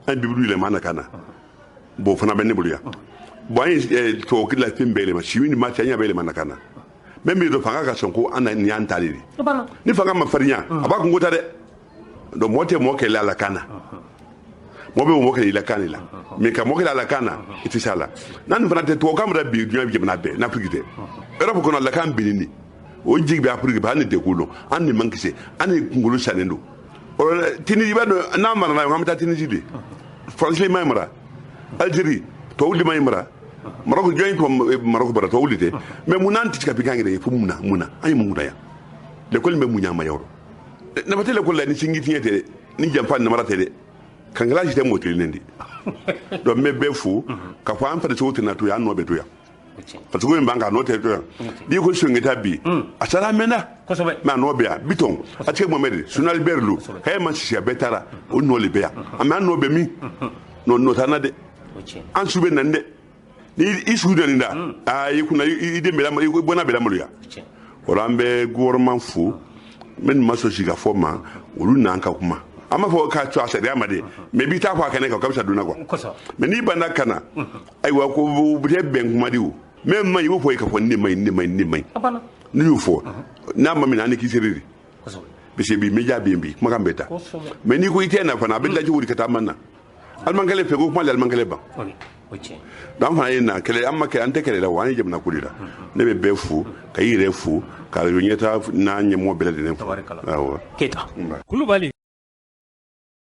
an bibulu le mana kana bo fana be ne bulu ya bo ay to kila fin bele ma shiwini ma tanya bele mana kana même do fanga ka sonko ana ni antali ni fanga ma farinya aba ko ngota de do mote mo ke la kana mo be mo ke la kanila me ka mo ke la kana itisala nan frante to kamra bi dunya bi na be na frigide europe ko na la kan binini o jigbe afrique ba ne de kulo an ni mankise an ni ngulu sanendo o tiniji ba na mara na ngamta tiniji de franchement mamra algérie to wuli mamra maroko join to maroko bara to wuli de mais munanti tika bigangere fu muna ay muna ya le kol me munya ma yoro na batele ko la ni singi tinyete ni jampan na marate de kangala jite motel nendi do me befu ka fa amfa de so tina to ya no be to ya parce que mbanga no te to ya di ko so ngeta bi asara mena ko so be ma no be ya biton atike mo mede sunal berlu hay man si betara o no le be ya ama no be mi no tanade an sube nande ni isu de nda ay kuna ide mbela bona bela mulu ya orambe gouvernement fu men maso shiga foma olu nanka kuma ama fo ka to asede amade me bi ta fa kana ka kabisa duna ko me ni bana kana ay wa ko bu de ben kuma diwo me mai wo fo ka fo ni mai abana ni yo fo na ma mi na ni kisiriri be se bi meja bi kuma kambeta me ni ko itena fa na be la juri kata manna almangale fe ko kuma almangale ba dan fa ina kele amma ke ante kele la wani jemna kulira ne be befu ka yire fu ka yonyeta na nyemo bele de ne keta kulubali